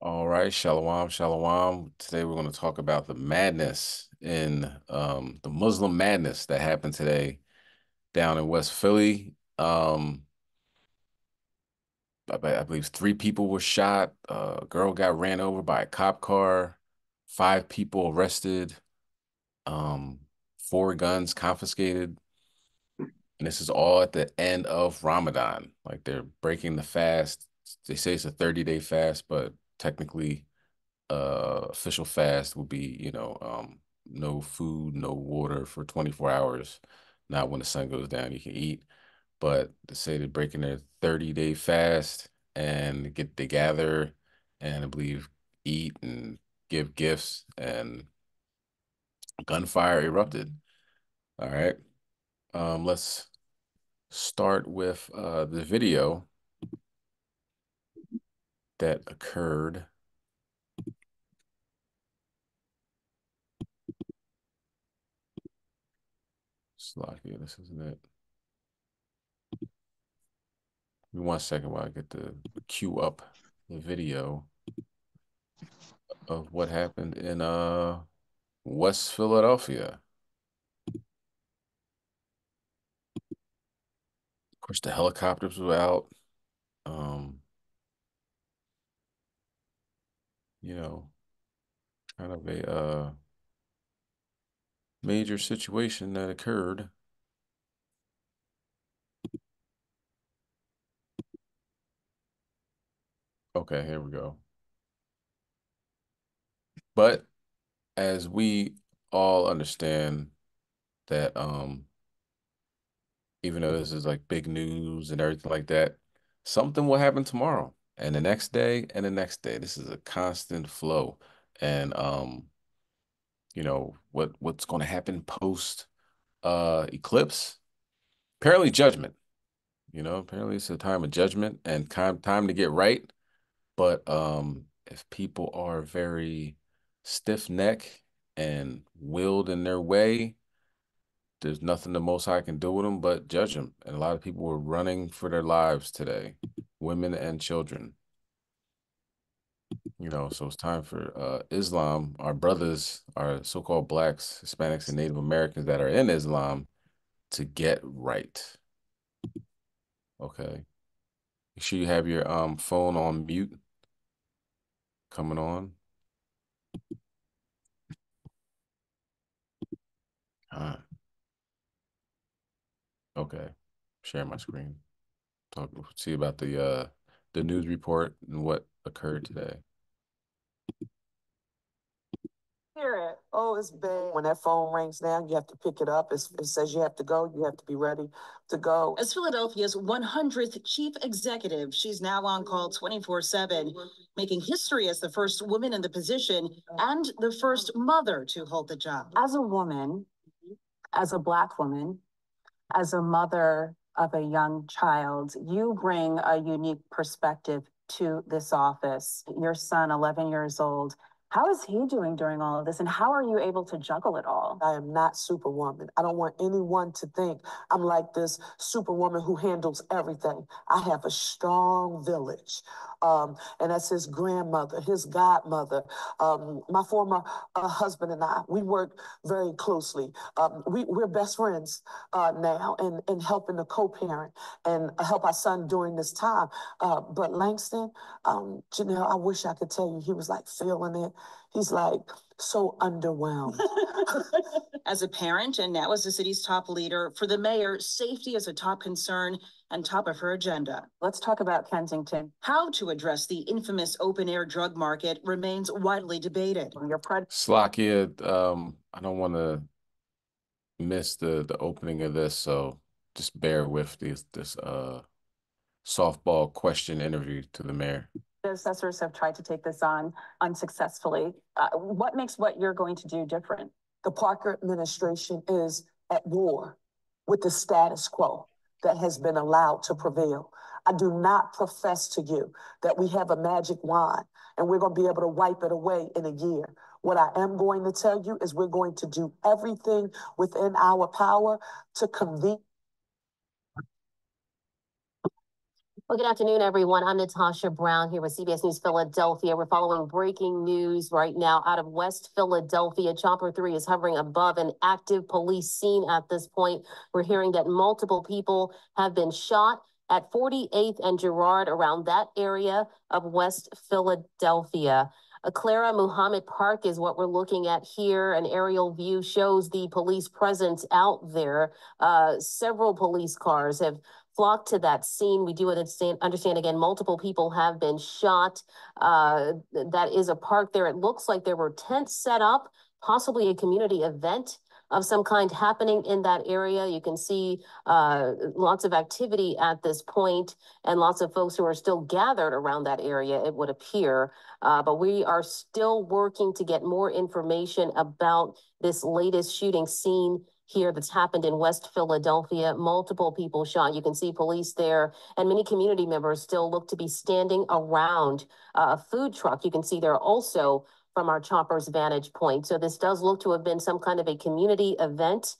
All right, Shalom, Shalom. Today we're going to talk about the madness in the Muslim madness that happened today down in West Philly. I believe three people were shot. A girl got ran over by a cop car. Five people arrested. Um, four guns confiscated. And this is all at the end of Ramadan. Like they're breaking the fast. They say it's a 30-day fast, but technically official fast would be, no food, no water for 24 hours. Not when the sun goes down, you can eat. But they say they're breaking their 30-day fast and they gather and I believe eat and give gifts and gunfire erupted. All right. Let's start with the video that occurred. Slocky, this isn't it. Give me 1 second while I get the queue up the video of what happened in West Philadelphia. Of course, the helicopters were out. Um, you know, kind of a major situation that occurred. Okay, here we go. But as we all understand that even though this is like big news and everything like that, something will happen tomorrow and the next day and the next day. This is a constant flow. And what's going to happen post eclipse? Apparently judgment. Apparently it's a time of judgment and time to get right. But if people are very stiff neck and willed in their way, there's nothing the Most High can do with them but judge them. And a lot of people were running for their lives today, women and children. So it's time for Islam, our brothers, our so-called blacks, Hispanics, and Native Americans that are in Islam to get right. Okay. Make sure you have your phone on mute coming on. Okay. Share my screen. See about the news report and what occurred today. Hear it. Oh, it's bad. When that phone rings now, you have to pick it up. It says you have to go. You have to be ready to go. As Philadelphia's 100th chief executive, she's now on call 24/7, making history as the first woman in the position and the first mother to hold the job. As a woman, as a Black woman, as a mother of a young child, you bring a unique perspective to this office. Your son, 11 years old, how is he doing during all of this? And how are you able to juggle it all? I am not Superwoman. I don't want anyone to think I'm like this Superwoman who handles everything. I have a strong village. And that's his grandmother, his godmother, my former husband and I. We work very closely. We're best friends now and helping to co-parent and help our son during this time. But Langston, Janelle, I wish I could tell you he was like feeling it. He's like so underwhelmed. As a parent and now as the city's top leader, for the mayor, safety is a top concern and top of her agenda. Let's talk about Kensington. How to address the infamous open-air drug market remains widely debated. Slakia, I don't want to miss the opening of this, so just bear with this softball question interview to the mayor. The assessors have tried to take this on unsuccessfully. What makes what you're going to do different? The Parker administration is at war with the status quo that has been allowed to prevail. I do not profess to you that we have a magic wand and we're going to be able to wipe it away in a year. What I am going to tell you is we're going to do everything within our power to convene. Well, good afternoon, everyone. I'm Natasha Brown here with CBS News Philadelphia. We're following breaking news right now out of West Philadelphia. Chopper 3 is hovering above an active police scene at this point. We're hearing that multiple people have been shot at 48th and Girard, around that area of West Philadelphia. Clara Muhammad Park is what we're looking at here. An aerial view shows the police presence out there. Several police cars have flocked to that scene. We do understand again, multiple people have been shot. That is a park there. It looks like there were tents set up, possibly a community event of some kind happening in that area. You can see lots of activity at this point and lots of folks who are still gathered around that area, it would appear. But we are still working to get more information about this latest shooting scene here that's happened in West Philadelphia. Multiple people shot. You can see police there, and many community members still look to be standing around a food truck. You can see there also from our chopper's vantage point. So this does look to have been some kind of a community event.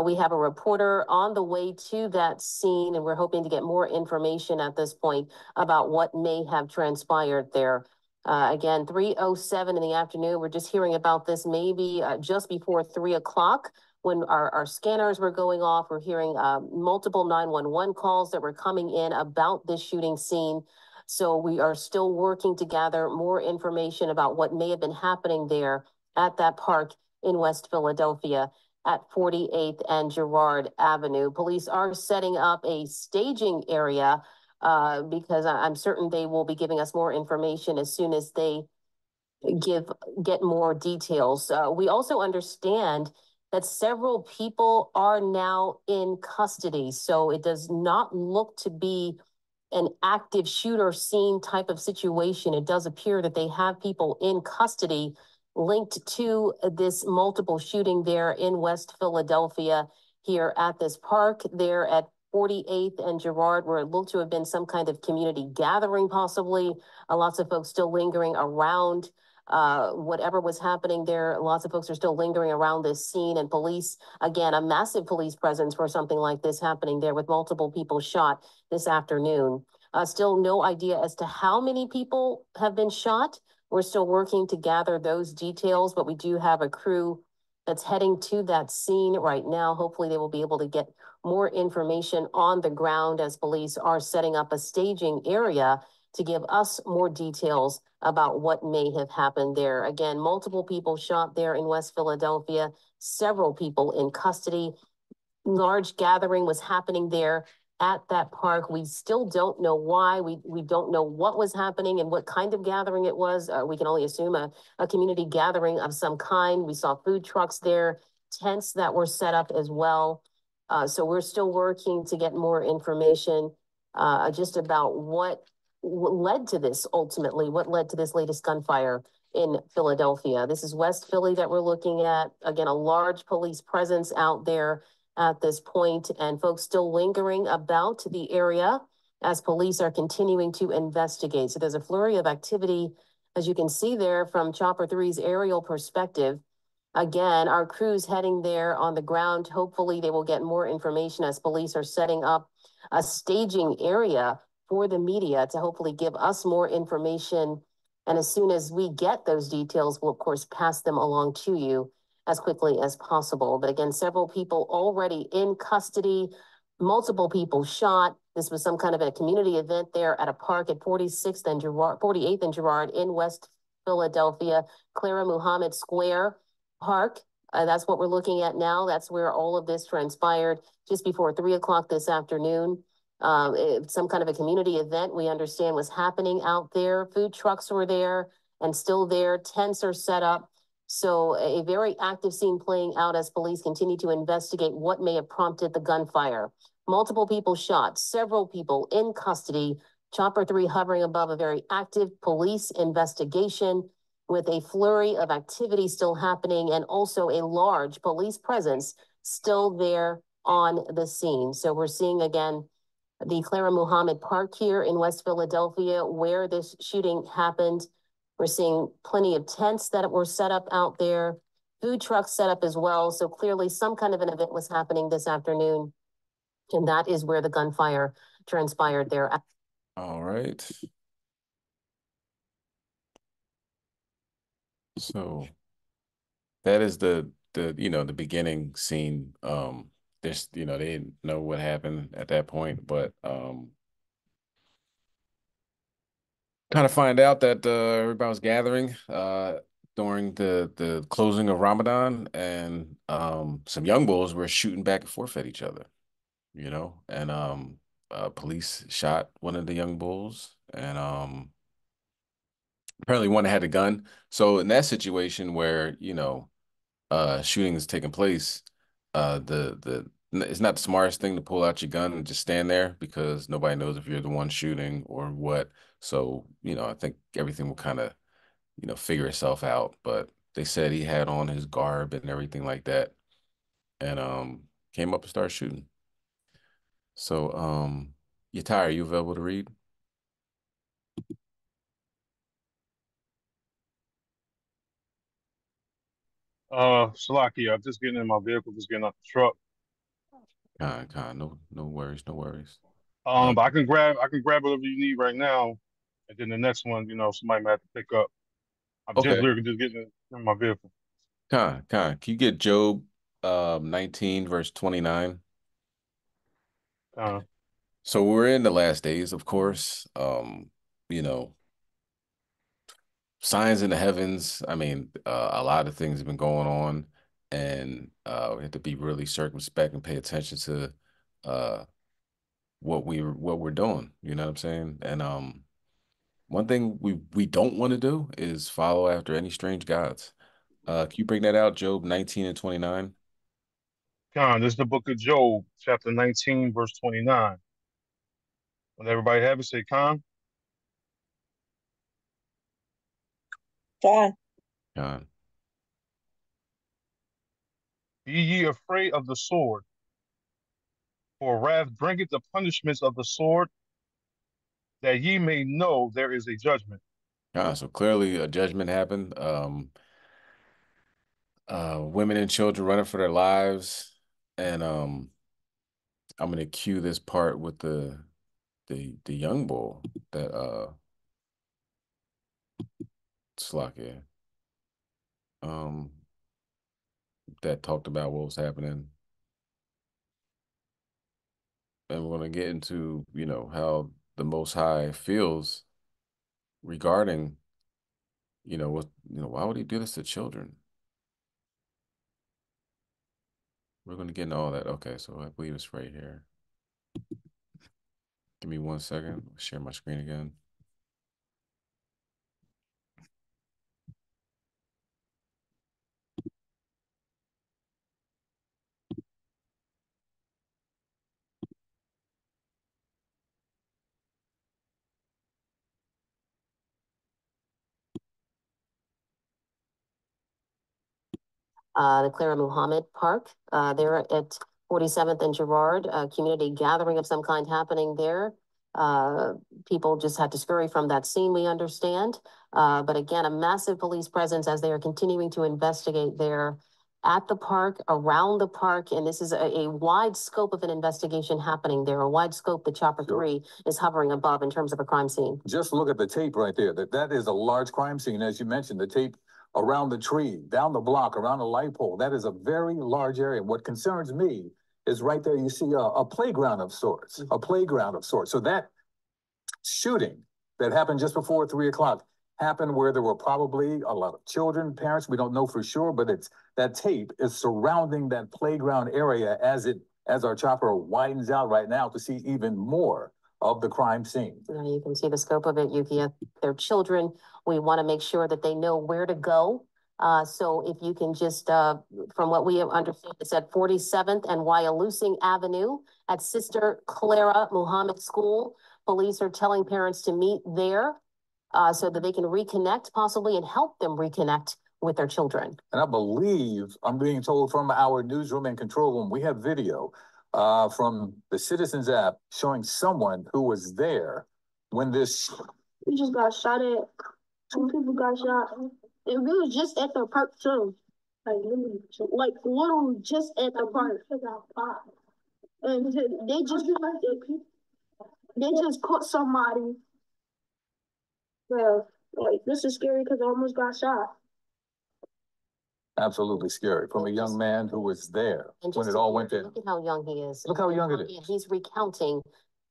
We have a reporter on the way to that scene, and we're hoping to get more information at this point about what may have transpired there. Again, 3:07 in the afternoon. We're just hearing about this maybe just before 3 o'clock. When our scanners were going off, we're hearing multiple 911 calls that were coming in about this shooting scene. So we are still working to gather more information about what may have been happening there at that park in West Philadelphia at 48th and Girard Avenue. Police are setting up a staging area because I'm certain they will be giving us more information as soon as they get more details. We also understand that several people are now in custody. So it does not look to be an active shooter scene type of situation. It does appear that they have people in custody linked to this multiple shooting there in West Philadelphia here at this park there at 48th and Girard, where it looked to have been some kind of community gathering, possibly. Lots of folks still lingering around whatever was happening there. Lots of folks are still lingering around this scene, and police, again, a massive police presence for something like this happening there with multiple people shot this afternoon. Still no idea as to how many people have been shot. We're still working to gather those details, but we do have a crew that's heading to that scene right now. Hopefully they will be able to get more information on the ground as police are setting up a staging area to give us more details about what may have happened there. Again, multiple people shot there in West Philadelphia, several people in custody. Large gathering was happening there at that park. We still don't know why. We don't know what was happening and what kind of gathering it was. We can only assume a community gathering of some kind. We saw food trucks there, tents that were set up as well. So we're still working to get more information just about what led to this ultimately, what led to this latest gunfire in Philadelphia. This is West Philly that we're looking at. Again, a large police presence out there at this point, and folks still lingering about the area as police are continuing to investigate. So there's a flurry of activity, as you can see there from Chopper 3's aerial perspective. Again, our crew's heading there on the ground. Hopefully they will get more information as police are setting up a staging area for the media to hopefully give us more information. And as soon as we get those details, we'll of course pass them along to you as quickly as possible. But again, several people already in custody, multiple people shot. This was some kind of a community event there at a park at 46th and Girard, 48th and Girard in West Philadelphia, Clara Muhammad Square Park. That's what we're looking at now. That's where all of this transpired just before 3 o'clock this afternoon. Some kind of a community event we understand was happening out there. Food trucks were there and still there. Tents are set up. So a very active scene playing out as police continue to investigate what may have prompted the gunfire. Multiple people shot, several people in custody. Chopper 3 hovering above a very active police investigation with a flurry of activity still happening and also a large police presence still there on the scene. So we're seeing again the Clara Muhammad Park here in West Philadelphia where this shooting happened. We're seeing plenty of tents that were set up out there, food trucks set up as well. So clearly some kind of an event was happening this afternoon. And that is where the gunfire transpired there. All right. So that is the the beginning scene. There's they didn't know what happened at that point, but kind of find out that everybody was gathering during the closing of Ramadan, and some young bulls were shooting back and forth at each other, and police shot one of the young bulls, and apparently one had a gun. So in that situation where shooting is taking place, the it's not the smartest thing to pull out your gun and just stand there because nobody knows if you're the one shooting or what. So, I think everything will kind of, figure itself out. But they said he had on his garb and everything like that, and came up and started shooting. So, Yatai, are you available to read? Salaki, I'm just getting in my vehicle, just getting out the truck. No worries, no worries. But I can grab whatever you need right now, and then the next one, somebody might have to pick up. I'm just Okay. literally just getting in my vehicle. Can you get Job 19 verse 29? Uh, So we're in the last days, of course. You know, signs in the heavens. I mean, a lot of things have been going on, and we have to be really circumspect and pay attention to uh what we're doing. You know what I'm saying? And one thing we don't want to do is follow after any strange gods. Can you bring that out, Job 19 and 29? this is the book of Job, chapter 19, verse 29. When everybody have it, say Khan. Fine. Con. Be ye afraid of the sword, for wrath bringeth the punishments of the sword, that ye may know there is a judgment. So clearly a judgment happened. Women and children running for their lives. And I'm gonna cue this part with the young bull that Slakia um that talked about what was happening. And we're gonna get into, how the Most High feels regarding, why would he do this to children? We're gonna get into all that. Okay, so I believe it's right here. Give me 1 second. Share my screen again. The Clara Muhammad Park. There at 47th and Girard, a community gathering of some kind happening there. People just had to scurry from that scene, we understand. But again, a massive police presence as they are continuing to investigate there at the park, around the park. And this is a wide scope of an investigation happening there, a wide scope that Chopper 3 is hovering above in terms of a crime scene. Just look at the tape right there. That is a large crime scene, as you mentioned. The tape around the tree, down the block, around the light pole. That is a very large area. What concerns me is right there you see a playground of sorts, a playground of sorts. So that shooting that happened just before 3 o'clock happened where there were probably a lot of children, parents. We don't know for sure, but it's that tape is surrounding that playground area as our chopper widens out right now to see even more of the crime scene. Yeah, you can see the scope of it, Yukia. Their children, we want to make sure that they know where to go. So if you can just, from what we understand, it's at 47th and Wyalusing Avenue at Sister Clara Muhammad School. Police are telling parents to meet there so that they can reconnect possibly and help them reconnect with their children. And I believe I'm being told from our newsroom and control room, we have video from the Citizens app showing someone who was there when this. We just got shot at. Two people got shot. And we was just at the park too. Literally just at the park. And they just They just caught somebody. Bro, like this is scary because I almost got shot. Absolutely scary from a young man who was there when it all went down. Look at how young he is. Look how young it is. He's recounting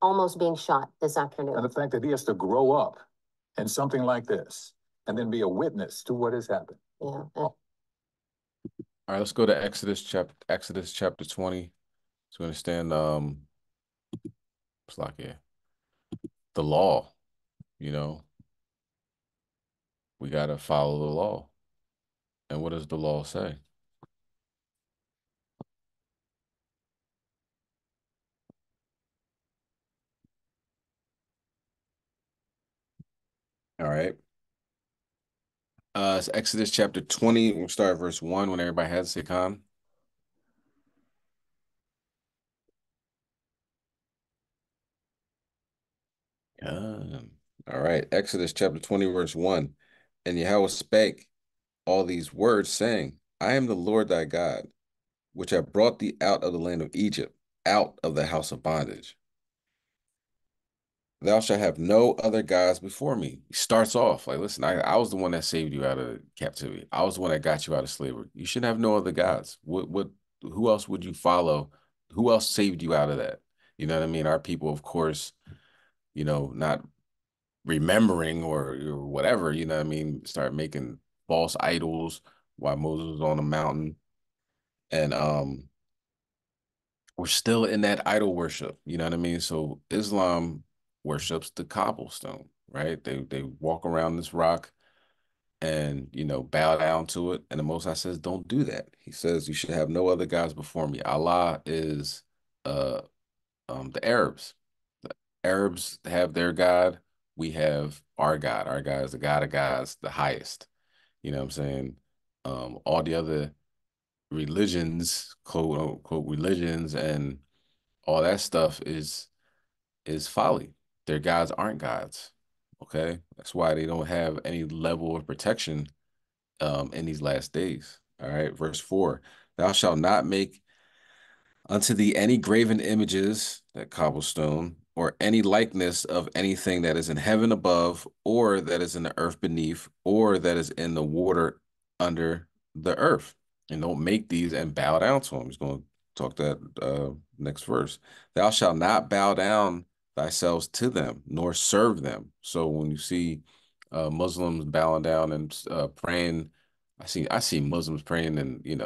almost being shot this afternoon. And the fact that he has to grow up in something like this and then be a witness to what has happened. Yeah. All right, let's go to Exodus chapter 20. So we understand it's like the law, you know. We gotta follow the law. And what does the law say? All right. It's Exodus chapter 20. We'll start at verse 1 when everybody has it, Con. All right. Exodus chapter 20, verse 1. And Yahweh spake all these words, saying, I am the Lord thy God, which have brought thee out of the land of Egypt, out of the house of bondage. Thou shalt have no other gods before me. He starts off like, listen, I was the one that saved you out of captivity. I was the one that got you out of slavery. You shouldn't have no other gods. Who else would you follow? Who else saved you out of that? You know what I mean? Our people, of course, not remembering or whatever, you know what I mean, start making false idols while Moses was on the mountain. And we're still in that idol worship, you know what I mean? So Islam worships the cobblestone, right? They walk around this rock and bow down to it. And the Most High says, don't do that. He says you should have no other gods before me. Allah is the Arabs. The Arabs have their God. We have our God. Our God is the God of gods, the highest. You know what I'm saying? All the other religions, quote unquote religions, and all that stuff is folly. Their gods aren't gods. Okay, that's why they don't have any level of protection in these last days. All right, verse 4: Thou shalt not make unto thee any graven images, that cobblestone, or any likeness of anything that is in heaven above, or that is in the earth beneath, or that is in the water under the earth. And don't make these and bow down to them. He's going to talk that next verse. Thou shalt not bow down thyself to them, nor serve them. So when you see Muslims bowing down and praying, I see Muslims praying and in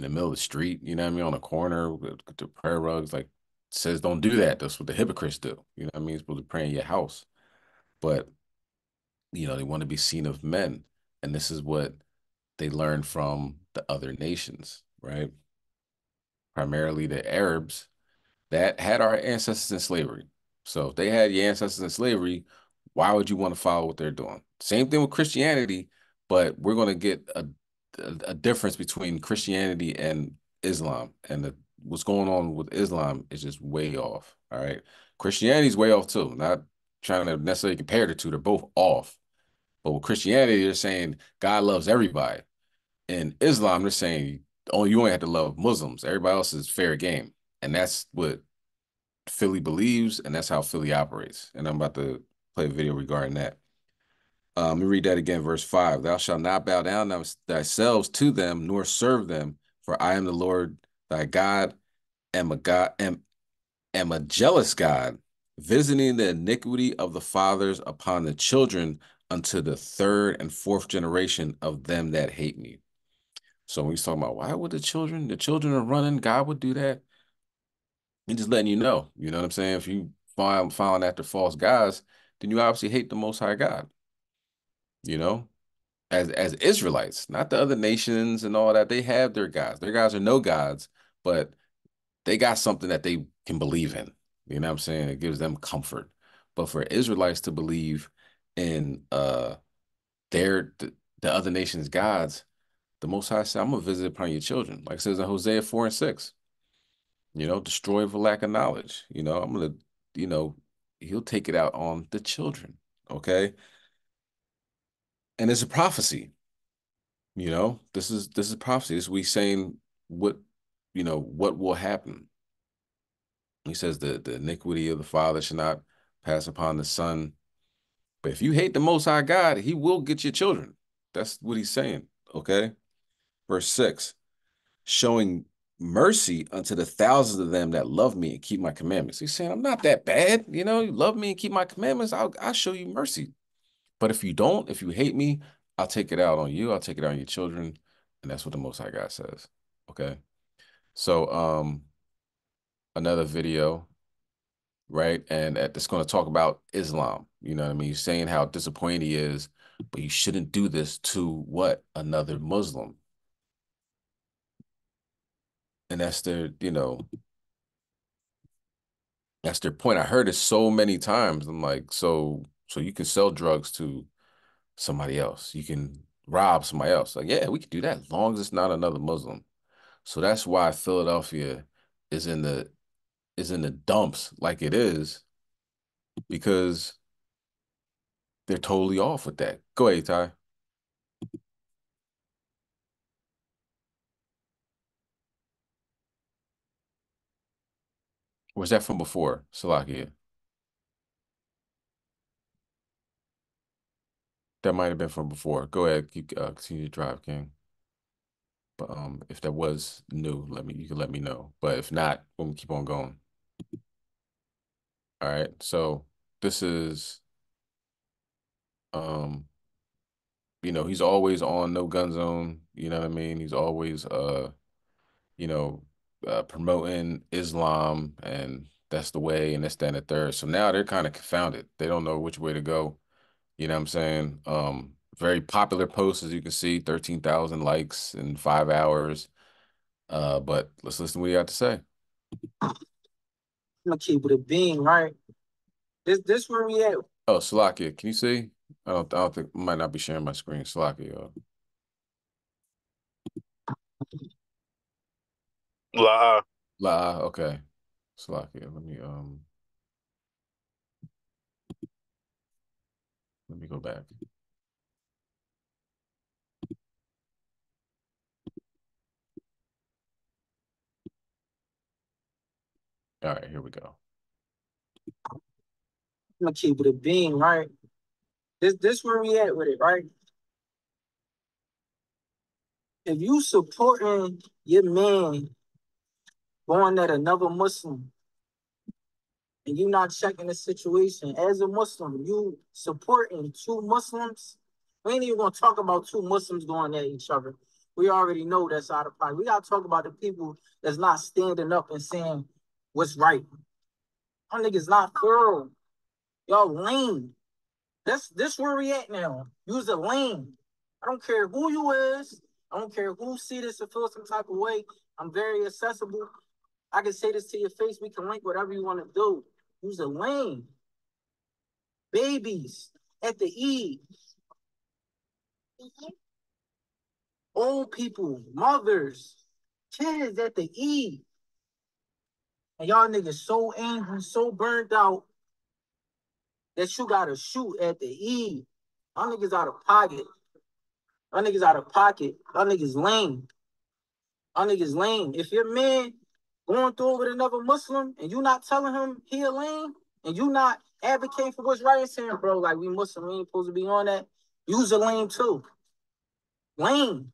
the middle of the street, you know what I mean, on a corner with the prayer rugs, like says don't do that. That's what the hypocrites do. You know what I mean? You're supposed to pray in your house. But, they want to be seen of men. And this is what they learned from the other nations, right? Primarily the Arabs that had our ancestors in slavery. So if they had your ancestors in slavery, why would you want to follow what they're doing? Same thing with Christianity, but we're going to get a difference between Christianity and Islam. And what's going on with Islam is just way off. All right. Christianity's way off too. Not trying to necessarily compare the two. They're both off. But with Christianity, they're saying God loves everybody. In Islam, they're saying, oh, you only have to love Muslims. Everybody else is fair game. And that's what Philly believes, and that's how Philly operates. And I'm about to play a video regarding that. Let me read that again, verse 5. Thou shalt not bow down thyself to them, nor serve them, for I am the Lord thy God, am a jealous God, visiting the iniquity of the fathers upon the children unto the third and fourth generation of them that hate me. So when he's talking about why would the children are running, God would do that. He's just letting you know what I'm saying? If you following after false gods, then you obviously hate the Most High God, you know? As Israelites, not the other nations and all that. They have their gods. Their gods are no gods, but they got something that they can believe in. You know what I'm saying? It gives them comfort. But for Israelites to believe in the other nations' gods, the Most High said, I'm gonna visit upon your children. Like it says in Hosea 4 and 6. Destroy for lack of knowledge. I'm gonna, you know, he'll take it out on the children. Okay. And it's a prophecy. This is prophecy. This is we saying what will happen. He says the iniquity of the father should not pass upon the son. But if you hate the Most High God, he will get your children. That's what he's saying. Okay. Verse 6, showing mercy unto the thousands of them that love me and keep my commandments. He's saying, I'm not that bad. You know, you love me and keep my commandments. I'll show you mercy. But if you don't, if you hate me, I'll take it out on you. I'll take it out on your children. And that's what the Most High God says. Okay. So, another video, right? And it's going to talk about Islam. You know what I mean? He's saying how disappointed he is, but you shouldn't do this to what? Another Muslim. And that's their, that's their point. I heard it so many times. I'm like, so you can sell drugs to somebody else. You can rob somebody else. Like, yeah, we can do that as long as it's not another Muslim. So that's why Philadelphia is in the dumps like it is, because they're totally off with that. Go ahead, Ty. Was that from before, Salakia? That might have been from before. Go ahead, keep continue to drive, King. But if that was new, you can let me know. But if not, we'll keep on going. All right. So this is um, he's always on No Gun Zone. You know what I mean? He's always you know, promoting Islam and that's the way and that's that and the third. So now they're kind of confounded. They don't know which way to go. You know what I'm saying? Very popular post, as you can see, 13,000 likes in 5 hours. But let's listen to what you got to say. I'm gonna keep it a being, right? This where we at. Oh, Salakia, can you see? I don't think I might not be sharing my screen. Salakia. La. Okay. Salakia. Let me go back. All right, here we go. I'm gonna keep it a being, right? This where we at with it, right? If you supporting your man going at another Muslim and you not checking the situation as a Muslim, you supporting two Muslims. We ain't even gonna talk about two Muslims going at each other. We already know that's out of pocket. We gotta talk about the people that's not standing up and saying what's right. Y'all niggas not thorough. Y'all lame. This where we at now. You's a lame. I don't care who you is. I don't care who see this and feel some type of way. I'm very accessible. I can say this to your face. We can link whatever you want to do. You's a lame. Babies at the Eid. Old people, mothers, kids at the Eid. And y'all niggas so angry, so burned out that you gotta shoot at the Eid. Y'all niggas out of pocket. Y'all niggas out of pocket. Y'all niggas lame. Y'all niggas lame. If your man going through with another Muslim and you not telling him he a lame and you not advocating for what's right and saying, bro, like we Muslim, we ain't supposed to be on that. You's a lame too. Lame.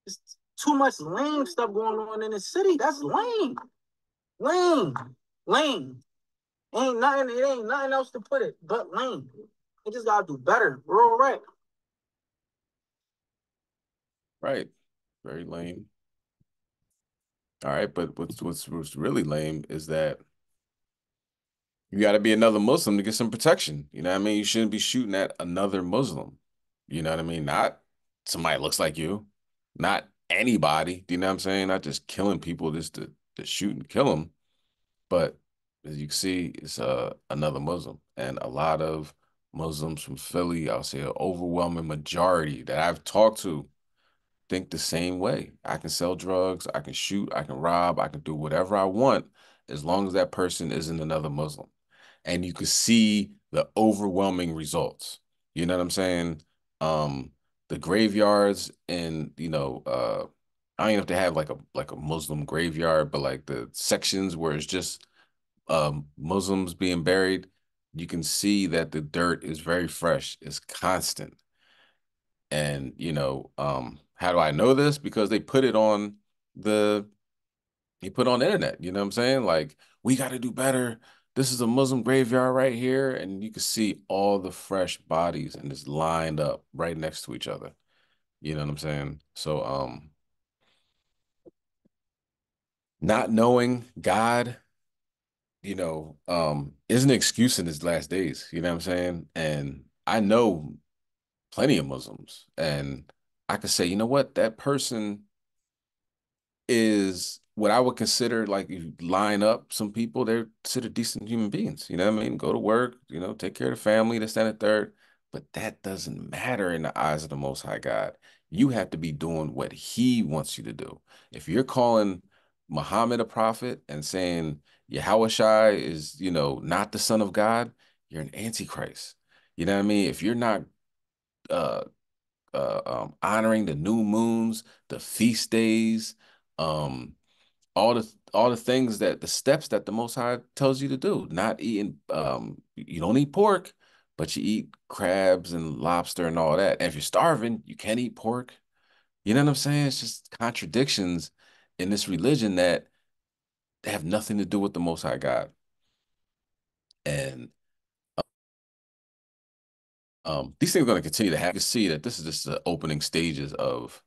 It's too much lame stuff going on in the city. That's lame. Lame. Lame. It ain't nothing else to put it but lame. You just gotta do better. We're all right. Right. Very lame. All right, but what's really lame is that you got to be another Muslim to get some protection. You know what I mean? You shouldn't be shooting at another Muslim. You know what I mean? Not somebody that looks like you, not anybody. Do you know what I'm saying? Not just killing people just to shoot and kill them. But as you can see, it's another Muslim. And a lot of Muslims from Philly, I'll say an overwhelming majority that I've talked to think the same way. I can sell drugs, I can shoot, I can rob, I can do whatever I want as long as that person isn't another Muslim. And you can see the overwhelming results. You know what I'm saying? The graveyards and I don't even have to have like a Muslim graveyard, but like the sections where it's just Muslims being buried, you can see that the dirt is very fresh, it's constant. And how do I know this? Because the they put on the internet, you know what I'm saying? Like, we got to do better. This is a Muslim graveyard right here, and you can see all the fresh bodies and it's lined up right next to each other. You know what I'm saying? So not knowing God, is an excuse in his last days, you know what I'm saying? And I know plenty of Muslims, and I could say, you know what, that person is what I would consider, like, if you line up some people, they're considered decent human beings. You know what I mean? Go to work, take care of the family, this, that, and the third. But that doesn't matter in the eyes of the Most High God. You have to be doing what He wants you to do. If you're calling Muhammad a prophet and saying Yahushua is, not the Son of God, you're an antichrist. You know what I mean? If you're not uh honoring the new moons, the feast days, um, all the things, that the steps that the Most High tells you to do. Not eating, you don't eat pork, but you eat crabs and lobster and all that. And if you're starving, you can't eat pork. You know what I'm saying? It's just contradictions in this religion that have nothing to do with the Most High God. And these things are going to continue to happen. You can see that this is just the opening stages of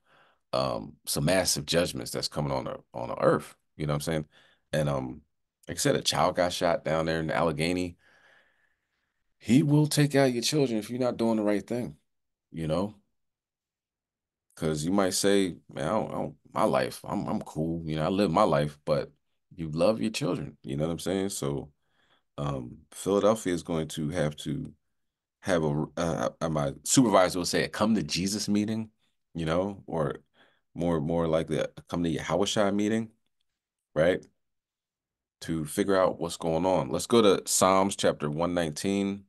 some massive judgments that's coming on the earth. You know what I'm saying? And like I said, a child got shot down there in Allegheny. He will take out your children if you're not doing the right thing, you know? Because you might say, man, my life, I'm cool, I live my life, but you love your children, you know what I'm saying? So Philadelphia is going to have my supervisor will say a come to Jesus meeting, or more likely a come to Yahushua meeting, right? To figure out what's going on. Let's go to Psalms chapter 119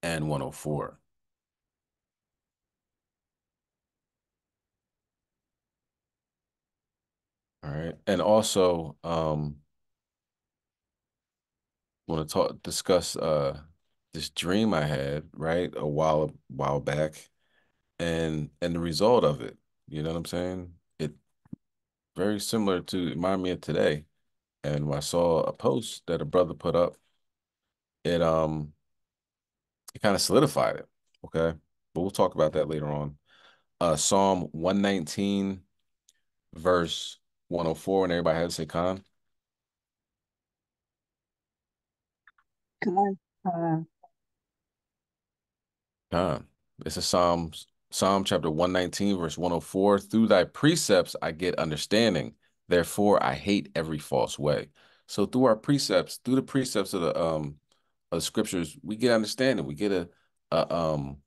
and 104. All right. And also, want to discuss this dream I had, right, a while back, and the result of it. You know what I'm saying? It very similar to remind me of today. And when I saw a post that a brother put up, it it kind of solidified it. Okay. But we'll talk about that later on. Psalm 119, verse 104, and everybody had to say Khan. God. Khan. It's a Psalm chapter 119, verse 104. Through thy precepts I get understanding. Therefore I hate every false way. So through the precepts of the scriptures, we get understanding. We get a um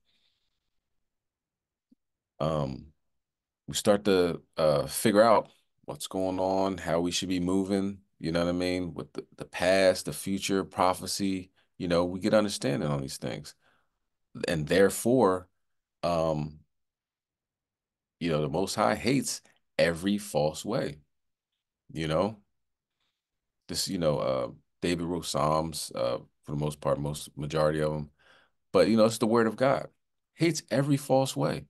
we start to figure out what's going on, how we should be moving, you know what I mean, with the past, the future, prophecy, we get understanding on these things. And therefore, um, the Most High hates every false way, you know. This, David wrote Psalms, for the most part, majority of them. But it's the word of God. Hates every false way.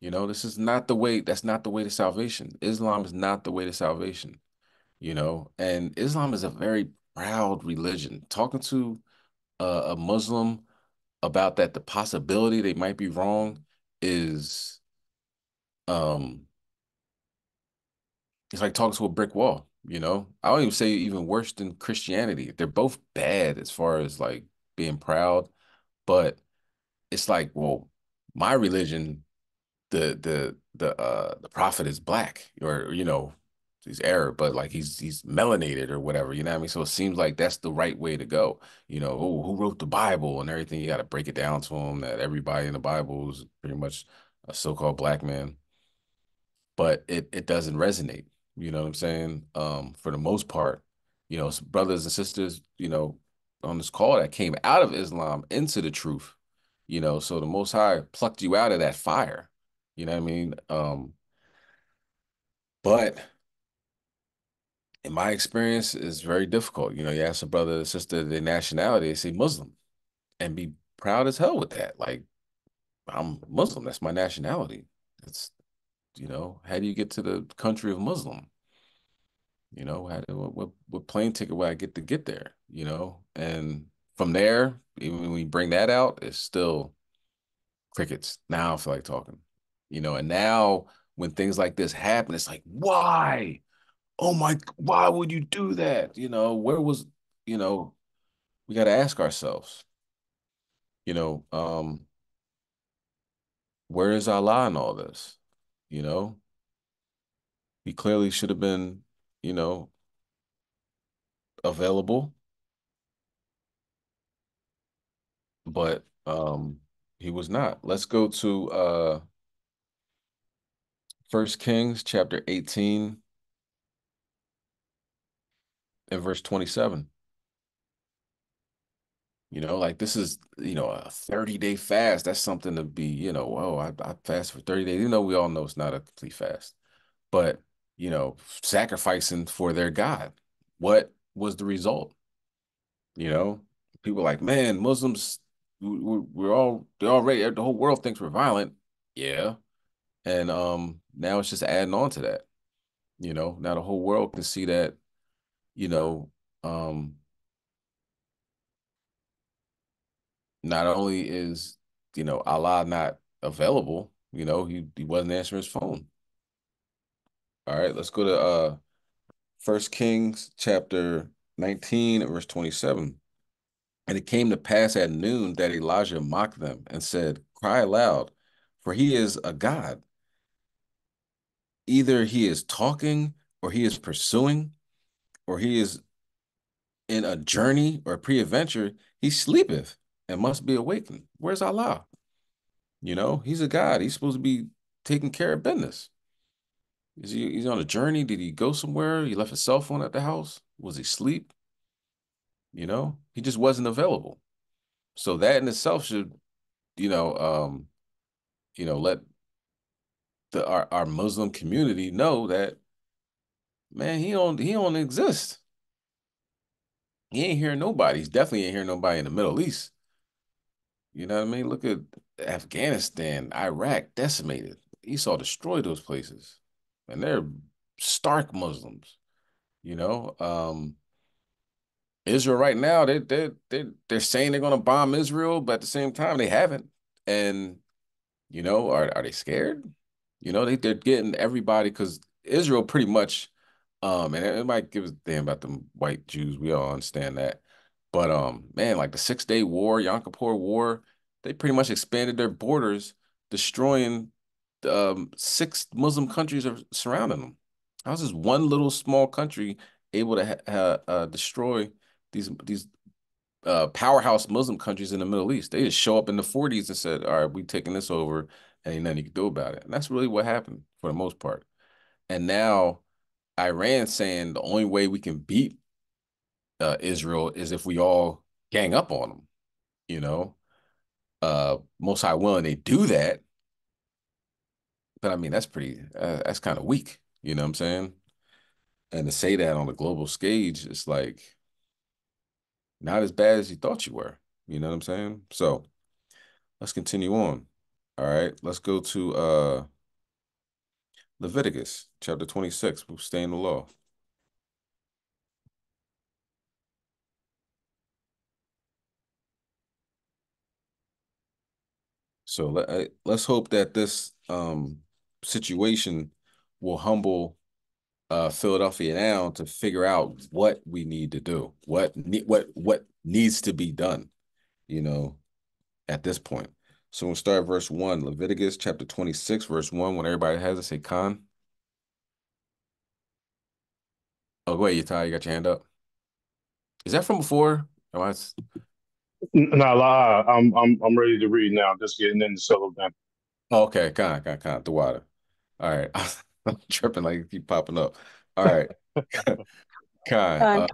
This is not the way, that's not the way to salvation. Islam is not the way to salvation. And Islam is a very proud religion. Talking to a Muslim about that, the possibility they might be wrong is um it's like talking to a brick wall. I don't even say even worse than Christianity. They're both bad as far as like being proud, but it's like, well, my religion, the prophet is black, or he's Arab, but like he's melanated or whatever, you know what I mean? So it seems like that's the right way to go. Oh, who wrote the Bible and everything? You got to break it down to them that everybody in the Bible is pretty much a so-called black man, but it doesn't resonate. You know what I'm saying? For the most part, some brothers and sisters, on this call that came out of Islam into the truth, so the Most High plucked you out of that fire. You know what I mean? But in my experience, is very difficult. You know, you ask a brother or sister their nationality, they say Muslim, and be proud as hell with that. Like, I'm Muslim. That's my nationality. It's, you know, how do you get to the country of Muslim? You know, what plane ticket would I get there? You know, and from there, even when we bring that out, it's still crickets. Now I feel like talking. You know, and now when things like this happen, it's like, why? Oh my, why would you do that? You know, where was, you know, we got to ask ourselves, you know, where is Allah in all this? You know, he clearly should have been, you know, available, but he was not. Let's go to First Kings chapter 18 and verse 27. You know, like this is, you know, a 30-day fast. That's something to be, you know, whoa, I fast for 30 days. You know, we all know it's not a complete fast, but, you know, sacrificing for their God. What was the result? You know, people like, man, Muslims, they're already, the whole world thinks we're violent. Yeah. And now it's just adding on to that. You know, now the whole world can see that, you know, um, not only is, you know, Allah not available, you know, he wasn't answering his phone. All right, let's go to First Kings chapter 19 verse 27. And it came to pass at noon that Elijah mocked them and said, cry aloud, for he is a God. Either he is talking, or he is pursuing, or he is in a journey or pre-adventure. He sleepeth and must be awakened. Where's Allah? You know, he's a God. He's supposed to be taking care of business. He's on a journey? Did he go somewhere? He left his cell phone at the house? Was he asleep? You know, he just wasn't available. So that in itself should, you know, let our Muslim community know that, man, he don't exist. He ain't hearing nobody. He's definitely ain't hearing nobody in the Middle East. You know what I mean? Look at Afghanistan, Iraq, decimated. Esau destroyed those places. And they're stark Muslims, you know. Israel right now, they're saying they're gonna bomb Israel, but at the same time they haven't. And you know, are they scared? You know, they're getting everybody because Israel pretty much, and it might give a damn about them white Jews. We all understand that. But man, like the 6 Day War, Yom Kippur War, they pretty much expanded their borders, destroying six Muslim countries are surrounding them. How's this one little small country able to destroy these powerhouse Muslim countries in the Middle East? They just show up in the 40s and said, all right, we taking this over, and ain't nothing you can do about it. And that's really what happened for the most part. And now Iran saying the only way we can beat Israel is if we all gang up on them, you know. Most high willing they do that, but I mean that's kind of weak, you know what I'm saying? And to say that on a global stage, it's like not as bad as you thought you were, you know what I'm saying? So let's continue on. All right, let's go to Leviticus chapter 26. We'll stay in the law. So let's hope that this situation will humble Philadelphia down to figure out what we need to do, what needs to be done, you know, at this point. So we'll start verse 1, Leviticus chapter 26, verse 1. When everybody has it, say Khan. Oh, go ahead, Yatai, you got your hand up. Is that from before? Oh, Nah, lie. I'm ready to read now. Just getting in the settle down. okay, Khan, the water. All right. I'm tripping like you keep popping up. All right. Khan,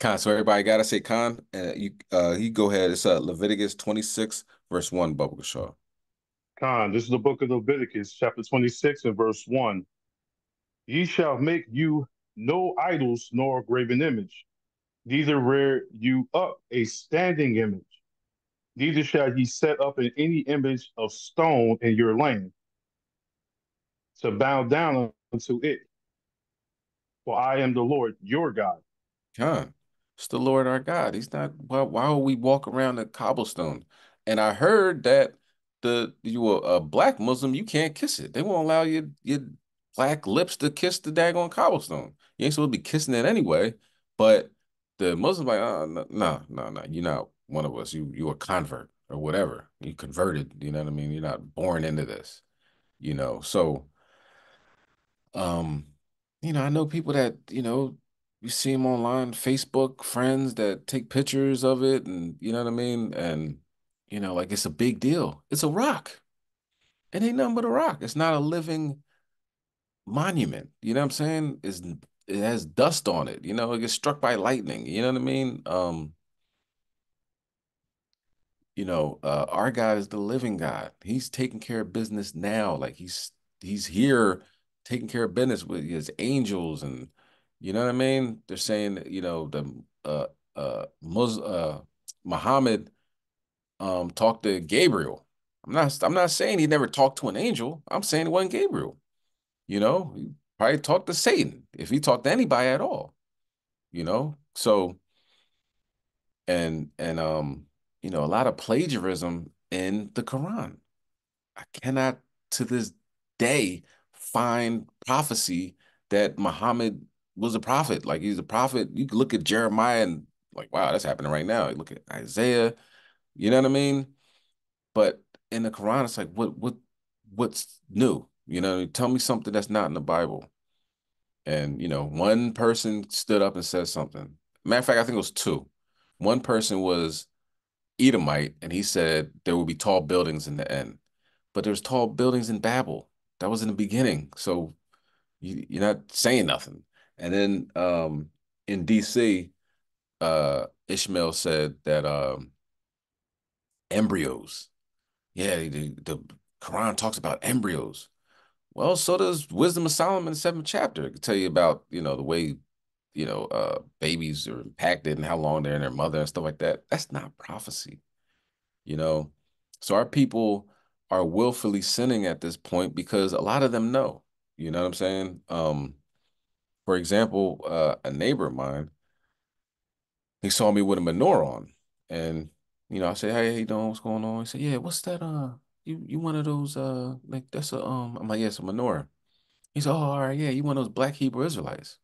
Khan. So everybody gotta say Khan. And you go ahead. It's Leviticus 26, verse 1, Bubba Shaw. Khan, this is the book of Leviticus, chapter 26 and verse 1. Ye shall make you no idols nor graven image, neither rear you up a standing image, neither shall ye set up in any image of stone in your land, to bow down unto it. For I am the Lord your God. Con. It's the Lord our God. He's not. Why would we walk around a cobblestone? And I heard that you are a black Muslim, you can't kiss it. They won't allow your black lips to kiss the daggone cobblestone. You ain't supposed to be kissing it anyway. But the Muslim like, no, no, no, no. You're not one of us. You a convert or whatever. You converted. You know what I mean? You're not born into this. So. Um, I know people that, you see them online, Facebook friends that take pictures of it and you know what I mean? And, like it's a big deal. It's a rock. It ain't nothing but a rock. It's not a living monument. You know what I'm saying? It has dust on it. It gets struck by lightning. You know what I mean? Our God is the living God. He's taking care of business now. Like he's here taking care of business with his angels and you know what I mean? They're saying that, the Muhammad talked to Gabriel. I'm not saying he never talked to an angel. I'm saying it wasn't Gabriel. He probably talked to Satan if he talked to anybody at all, So a lot of plagiarism in the Quran. I cannot to this day find prophecy that Muhammad was a prophet. Like he's a prophet. You can look at Jeremiah and like, wow, that's happening right now. You look at Isaiah, you know what I mean? But in the Quran, it's like, what's new? Tell me something that's not in the Bible. And one person stood up and said something. Matter of fact, I think it was two. One person was Edomite, and he said there will be tall buildings in the end. But there's tall buildings in Babel. That was in the beginning. So you're not saying nothing. And then in DC, Ishmael said that embryos. Yeah, the Quran talks about embryos. Well, so does Wisdom of Solomon, the seventh chapter. It can tell you about, the way, babies are impacted and how long they're in their mother and stuff like that. That's not prophecy. you know. So our people are willfully sinning at this point because a lot of them know. You know what I'm saying? For example, a neighbor of mine, he saw me with a menorah on, and I said, "Hey, how you doing? What's going on?" He said, "Yeah, what's that? You one of those like that's a I'm like, yeah, it's a menorah." He said, "Oh, all right, yeah, you one of those black Hebrew Israelites."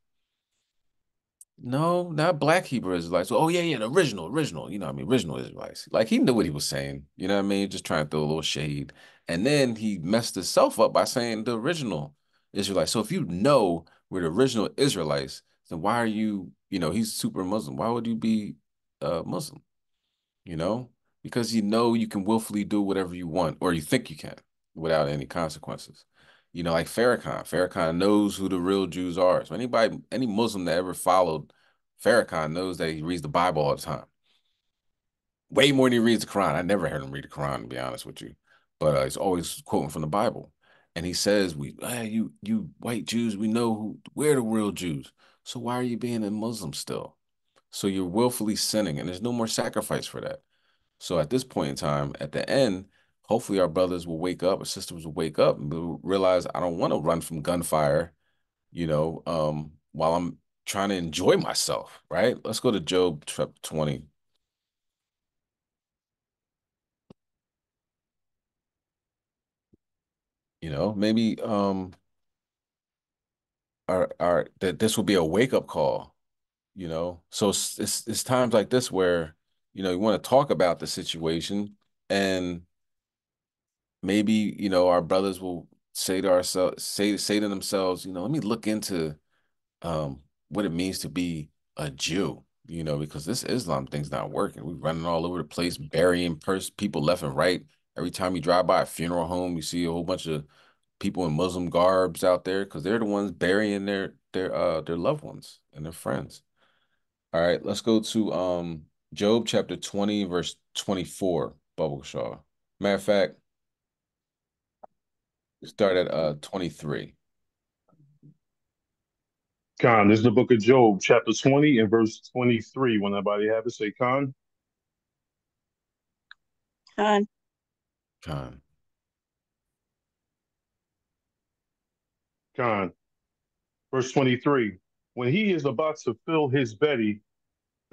No, not black Hebrew Israelites. Oh, yeah, yeah, the original, you know what I mean, original Israelites. Like he knew what he was saying, you know what I mean? Just trying to throw a little shade. And then he messed himself up by saying the original Israelites. So if you know we're the original Israelites, then why are you, he's super Muslim. Why would you be Muslim? You know? Because you can willfully do whatever you want, or you think you can without any consequences. Like Farrakhan. Farrakhan knows who the real Jews are. So any Muslim that ever followed Farrakhan knows that he reads the Bible all the time. Way more than he reads the Quran. I never heard him read the Quran, to be honest with you. But he's always quoting from the Bible. And he says, you white Jews, we know we're the real Jews. So why are you being a Muslim still? So you're willfully sinning, and there's no more sacrifice for that. So at this point in time, at the end, hopefully our brothers will wake up, our sisters will wake up and will realize I don't want to run from gunfire, while I'm trying to enjoy myself, right? Let's go to Job 20. Maybe that this will be a wake-up call, So it's times like this where, you want to talk about the situation and maybe our brothers will say to themselves, let me look into what it means to be a Jew, because this Islam thing's not working. We're running all over the place, burying people left and right. Every time you drive by a funeral home, you see a whole bunch of people in Muslim garbs out there because they're the ones burying their loved ones and their friends. All right, let's go to Job chapter 20, verse 24, Bubble Shaw. Matter of fact, start at 23. Khan, this is the book of Job, chapter 20 and verse 23. When anybody have it, say Khan. Con. Con. Khan. Verse 23. When he is about to fill his belly,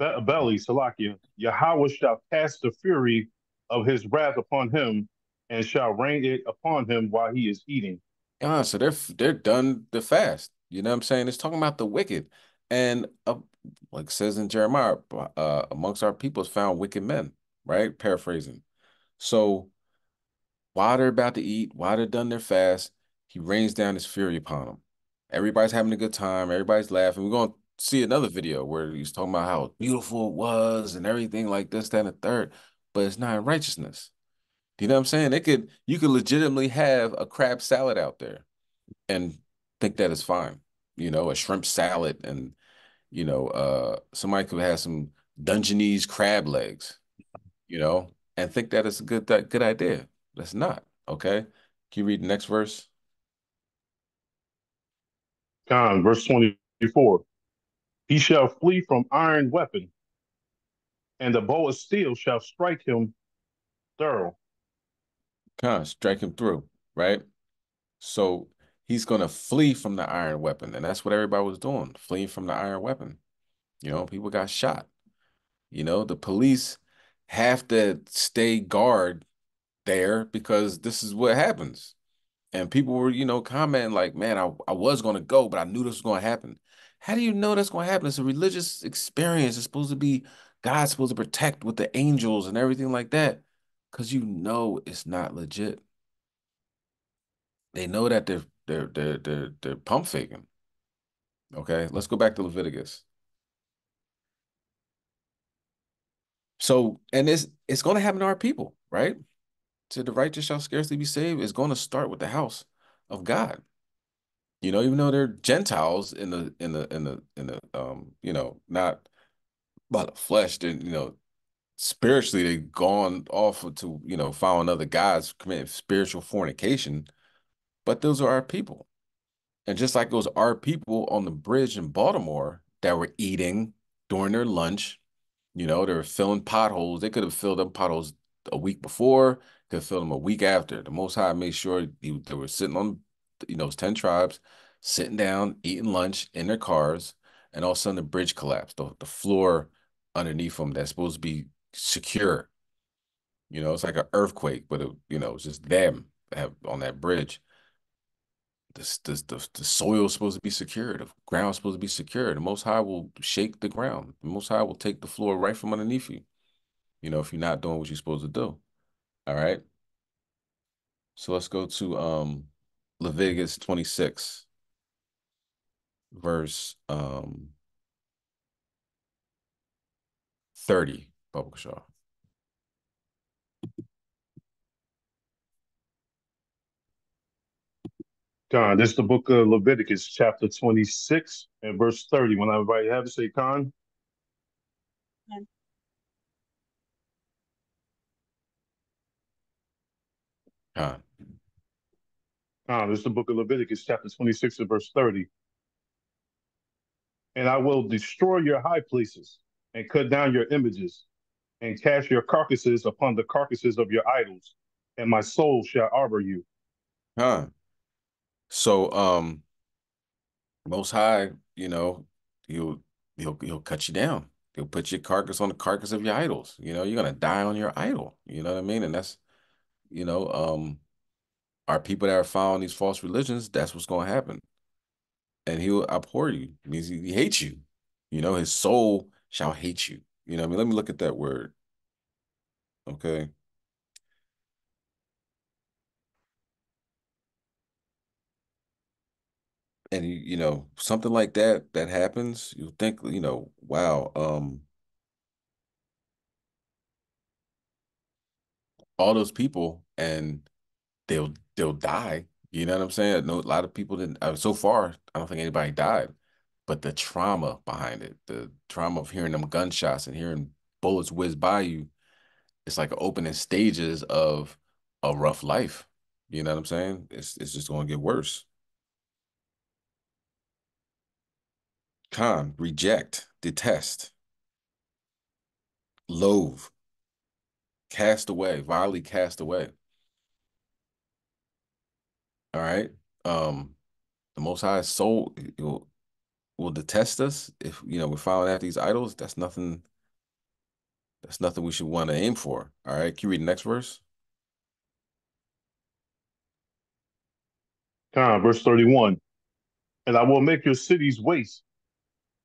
Salakia, Yahweh shall cast the fury of his wrath upon him and shall rain it upon him while he is eating. So they're done the fast. You know what I'm saying? It's talking about the wicked. And like it says in Jeremiah, amongst our people is found wicked men, right? Paraphrasing. So while they're about to eat, while they're done their fast, he rains down his fury upon them. Everybody's having a good time, everybody's laughing. We're gonna see another video where he's talking about how beautiful it was and everything like this, that, and the third, but it's not in righteousness. You know what I'm saying? You could legitimately have a crab salad out there and think that is fine. You know, a shrimp salad and somebody could have some Dungeness crab legs, and think that is a good idea. That's not, okay? Can you read the next verse? Khan, verse 24. He shall flee from iron weapon, and the bow of steel shall strike him thorough. Kind of strike him through, right? So he's gonna flee from the iron weapon, and that's what everybody was doing, fleeing from the iron weapon. People got shot. The police have to stay guard there because this is what happens. And people were, commenting like, man, I was going to go, but I knew this was going to happen. How do you know that's going to happen? It's a religious experience. It's supposed to be God's supposed to protect with the angels and everything like that. Because it's not legit. They know that they're pump faking. Okay, let's go back to Leviticus. So, and it's going to happen to our people, right? To the righteous shall scarcely be saved. It's going to start with the house of God. Even though they're Gentiles not by the flesh, then spiritually they've gone off to, following other gods, committing spiritual fornication. But those are our people. And just like those are people on the bridge in Baltimore that were eating during their lunch, they're filling potholes. They could have filled them potholes a week before, could have filled them a week after. The Most High made sure they were sitting on, those 10 tribes, sitting down, eating lunch in their cars, and all of a sudden the bridge collapsed. The floor underneath them that's supposed to be secure. It's like an earthquake, but it's just them on that bridge. The soil is supposed to be secure. The ground is supposed to be secure. The Most High will shake the ground. The Most High will take the floor right from underneath you, if you're not doing what you're supposed to do. All right. So let's go to Leviticus 26, verse 30, Baba Shaw. Khan, this is the book of Leviticus, chapter 26 and verse 30. When everybody have it, say Khan. Con. Khan, this is the book of Leviticus, chapter 26 and verse 30. And I will destroy your high places and cut down your images and cast your carcasses upon the carcasses of your idols, and my soul shall arbor you. Con. So Most High, he'll he'll cut you down. He'll put your carcass on the carcass of your idols. You're gonna die on your idol. You know what I mean? And that's, you know, um, our people that are following these false religions, that's what's gonna happen. And he'll abhor you. It means he hates you. His soul shall hate you. You know what I mean? Let me look at that word. Okay. And something like that happens, you think, wow, all those people and they'll die. You know what I'm saying? I know a lot of people didn't. So far, I don't think anybody died, but the trauma behind it, the trauma of hearing them gunshots and hearing bullets whiz by you, it's like opening stages of a rough life. You know what I'm saying? It's just going to get worse. Con, reject, detest, loathe, cast away, vilely cast away. All right. The Most High soul will detest us if we're following after these idols. That's nothing. That's nothing we should want to aim for. All right. Can you read the next verse? Verse 31. And I will make your cities waste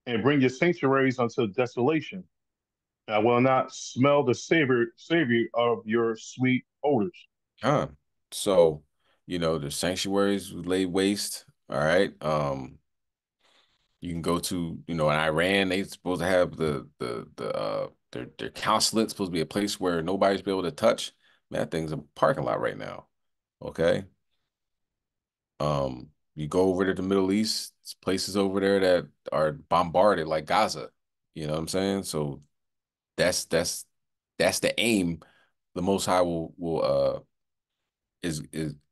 and bring your sanctuaries unto desolation. And I will not smell the savor of your sweet odors. Con. So, the sanctuaries lay waste. All right. You can go to, in Iran, they supposed to have their consulate supposed to be a place where nobody's be able to touch. Man, that thing's a parking lot right now. Okay. You go over to the Middle East, it's places over there that are bombarded like Gaza. You know what I'm saying? So that's that's that's the aim the Most High will is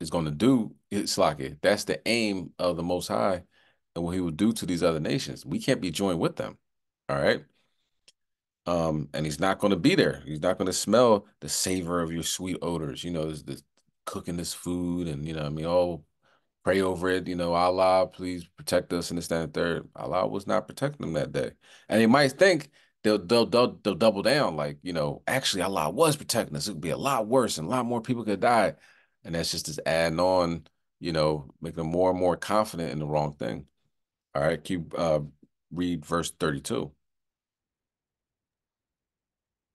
going to do. It's like it. That's the aim of the Most High and what he will do to these other nations. We can't be joined with them. All right. And he's not going to be there. He's not going to smell the savor of your sweet odors. This cooking this food and what I mean, oh, pray over it. Allah, please protect us and this, that, and third. Allah was not protecting them that day. And they might think they'll double down, like, actually Allah was protecting us. It would be a lot worse and a lot more people could die. And that's just adding on, making them more and more confident in the wrong thing. All right, keep read verse 32.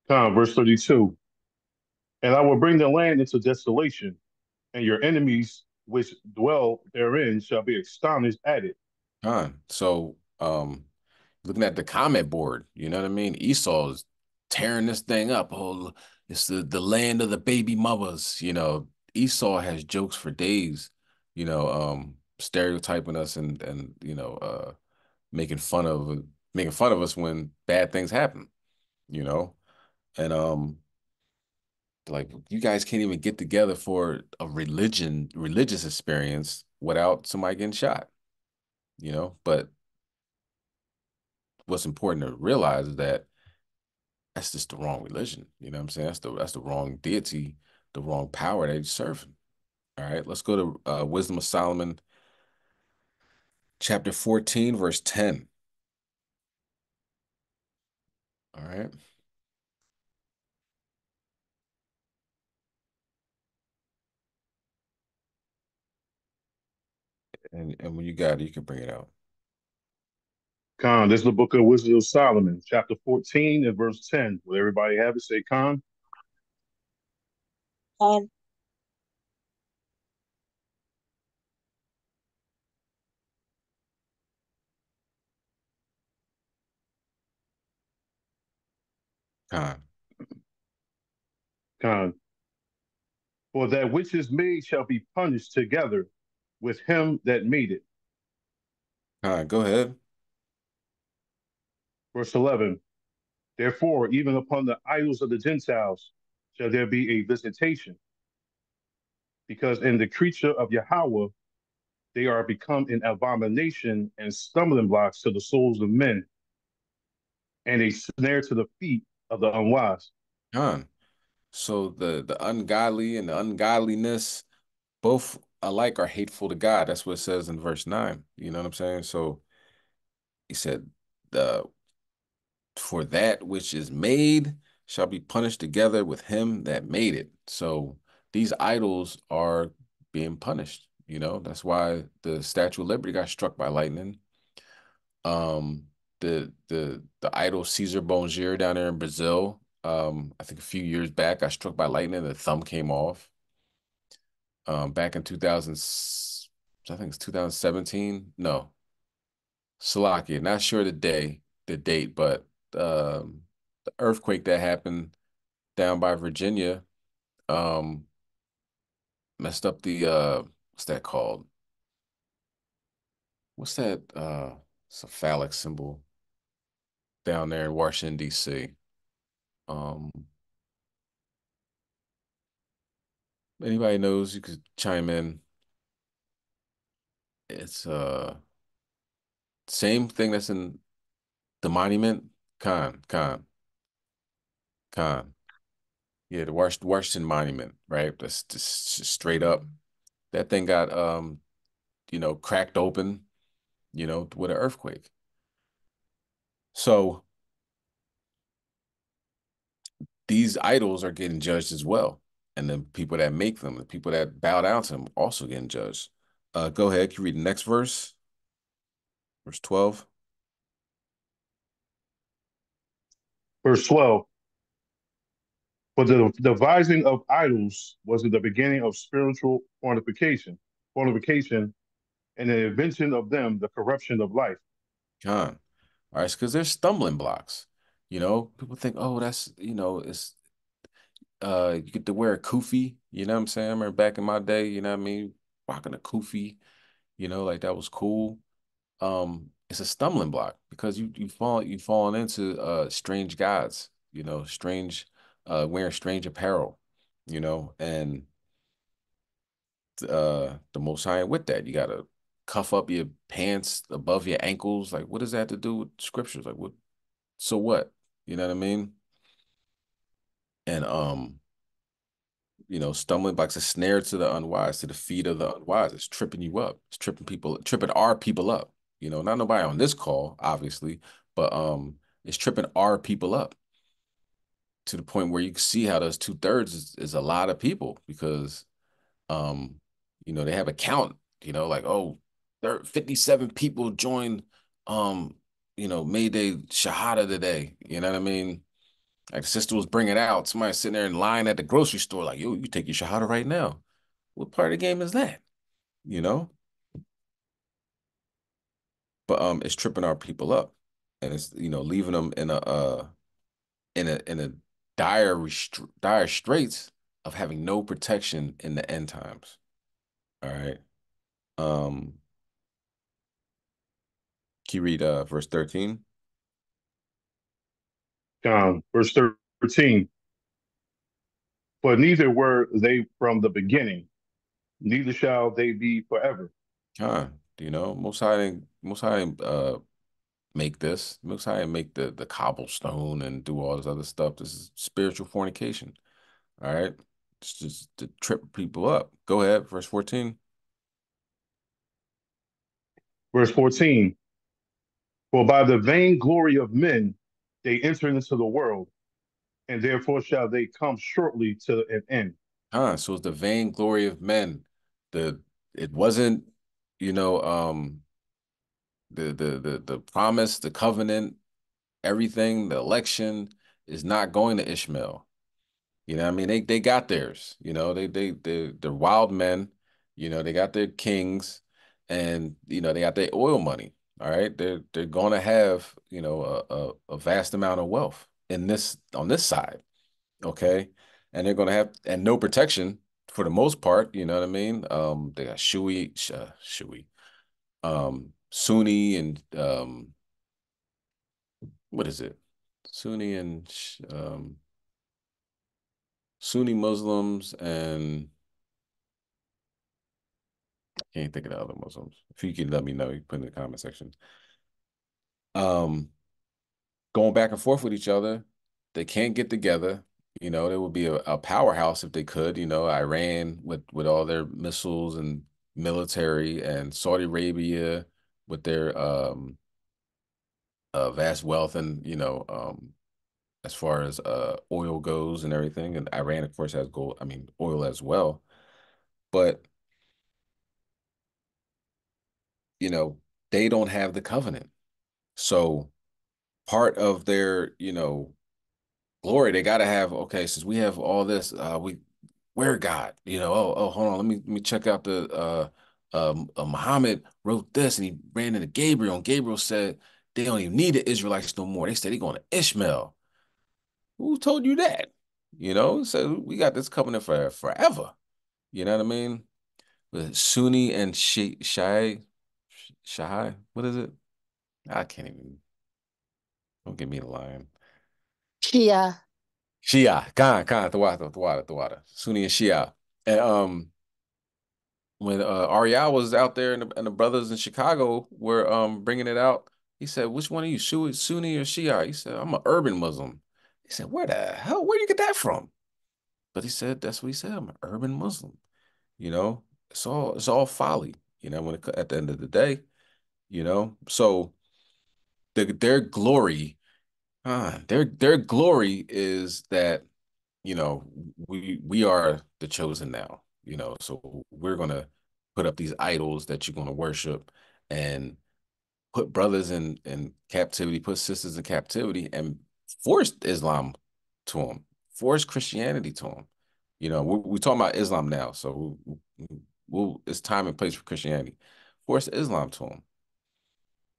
Verse 32. And I will bring the land into desolation, and your enemies which dwell therein shall be astonished at it. So looking at the comment board, you know what I mean? Esau's tearing this thing up. Oh, it's the land of the baby mothers. Esau has jokes for days, stereotyping us and making fun of us when bad things happen, you know? And like you guys can't even get together for a religious experience without somebody getting shot, But what's important to realize is that that's just the wrong religion. You know what I'm saying? That's the wrong deity, the wrong power that he's serving. All right, let's go to Wisdom of Solomon, chapter 14, verse 10. All right. And when you got it, you can bring it out. This is the book of Wisdom of Solomon, chapter 14 and verse 10. Will everybody have it? Say Khan. And Con. Khan. For that which is made shall be punished together with him that made it. Con, go ahead. Verse 11. Therefore, even upon the idols of the Gentiles shall there be a visitation, because in the creature of Yahweh they are become an abomination and stumbling blocks to the souls of men, and a snare to the feet of the unwise. Con. So the ungodly and the ungodliness both alike are hateful to God. That's what it says in verse 9. You know what I'm saying? So he said, the for that which is made shall be punished together with him that made it. So these idols are being punished. That's why the Statue of Liberty got struck by lightning. The idol Caesar Bonjour down there in Brazil, I think a few years back, got struck by lightning. The thumb came off. Back in 2000, I think it's 2017. No, Slovakia. Not sure the date, but the earthquake that happened down by Virginia um messed up the what's that called? What's that it's a phallic symbol down there in Washington, D.C. Um Anybody knows, you could chime in. It's same thing that's in The monument, Khan. Yeah, the Washington Monument, right? That's just straight up. That thing got cracked open, with an earthquake. So these idols are getting judged as well. And the people that make them, the people that bow down to them, also getting judged. Go ahead, can you read the next verse? Verse 12. Verse 12. For the devising of idols was the beginning of spiritual fornication, and the invention of them, the corruption of life. Con. All right, because there's stumbling blocks. People think, oh, that's, it's you get to wear a kufi, you know what I'm saying? I remember back in my day, you know what I mean, rocking a kufi, like that was cool. It's a stumbling block because you falling into strange gods, strange wearing strange apparel, and the Most High with that. You gotta cuff up your pants above your ankles. Like, what does that have to do with scriptures? Like, what? So what? You know what I mean? And stumbling blocks, a snare to the unwise, to the feet of the unwise. It's tripping you up. It's tripping our people up. Not nobody on this call, obviously, but it's tripping our people up to the point where you can see how those 2/3 is a lot of people because um, they have a count, like, oh, 57 people joined made their shahada today. You know what I mean? Like the sister was bringing it out. Somebody sitting there in line at the grocery store, like, yo, you take your shahada right now. What part of the game is that? You know? But it's tripping our people up. And it's, leaving them in a dire straits of having no protection in the end times. All right. Um, can you read verse 13? Verse 13. For neither were they from the beginning, neither shall they be forever. Most High didn't make this. Most High didn't make the cobblestone and do all this other stuff. This is spiritual fornication. All right. It's just to trip people up. Go ahead, verse 14. Verse 14. For by the vain glory of men they entered into the world, and therefore shall they come shortly to an end. So it's the vainglory of men. The it wasn't, you know, the promise, the covenant, everything, the election is not going to Ishmael. You know what I mean? They got theirs, they're wild men, they got their kings and they got their oil money. All right. They're gonna have, a vast amount of wealth in this on this side. Okay. And they're gonna have and no protection for the most part, you know what I mean? They got Sunni and what is it? Sunni and Sunni Muslims and can't think of the other Muslims. If you can let me know, you put in the comment section. Um, Going back and forth with each other, they can't get together. There would be a powerhouse if they could. Iran with all their missiles and military, and Saudi Arabia with their vast wealth and as far as oil goes and everything. And Iran, of course, has gold. I mean, oil as well. But they don't have the covenant. So part of their, glory, they got to have, okay, since we have all this, we're God, oh, hold on, let me check out the, Muhammad wrote this and he ran into Gabriel, and Gabriel said they don't even need the Israelites no more. They said they're going to Ishmael. Who told you that? So we got this covenant for forever. You know what I mean? With Sunni and Shai, what is it? I can't even. Don't give me the line. Shia. Shia, Khan, the water. Sunni and Shia. And when Ariel was out there and the brothers in Chicago were bringing it out, He said, which one are you, Sunni or Shia? He said, I'm an urban Muslim. He said, where the hell, where do you get that from? But he said, that's what he said. I'm an urban Muslim. You know, it's all folly, when at the end of the day, So their glory, their glory is that, you know, we are the chosen now, so we're gonna put up these idols that you're gonna worship and put brothers in captivity, put sisters in captivity, and forced Islam to them, forced Christianity to them. We're talking about Islam now, so it's time and place for Christianity. Forced Islam to them.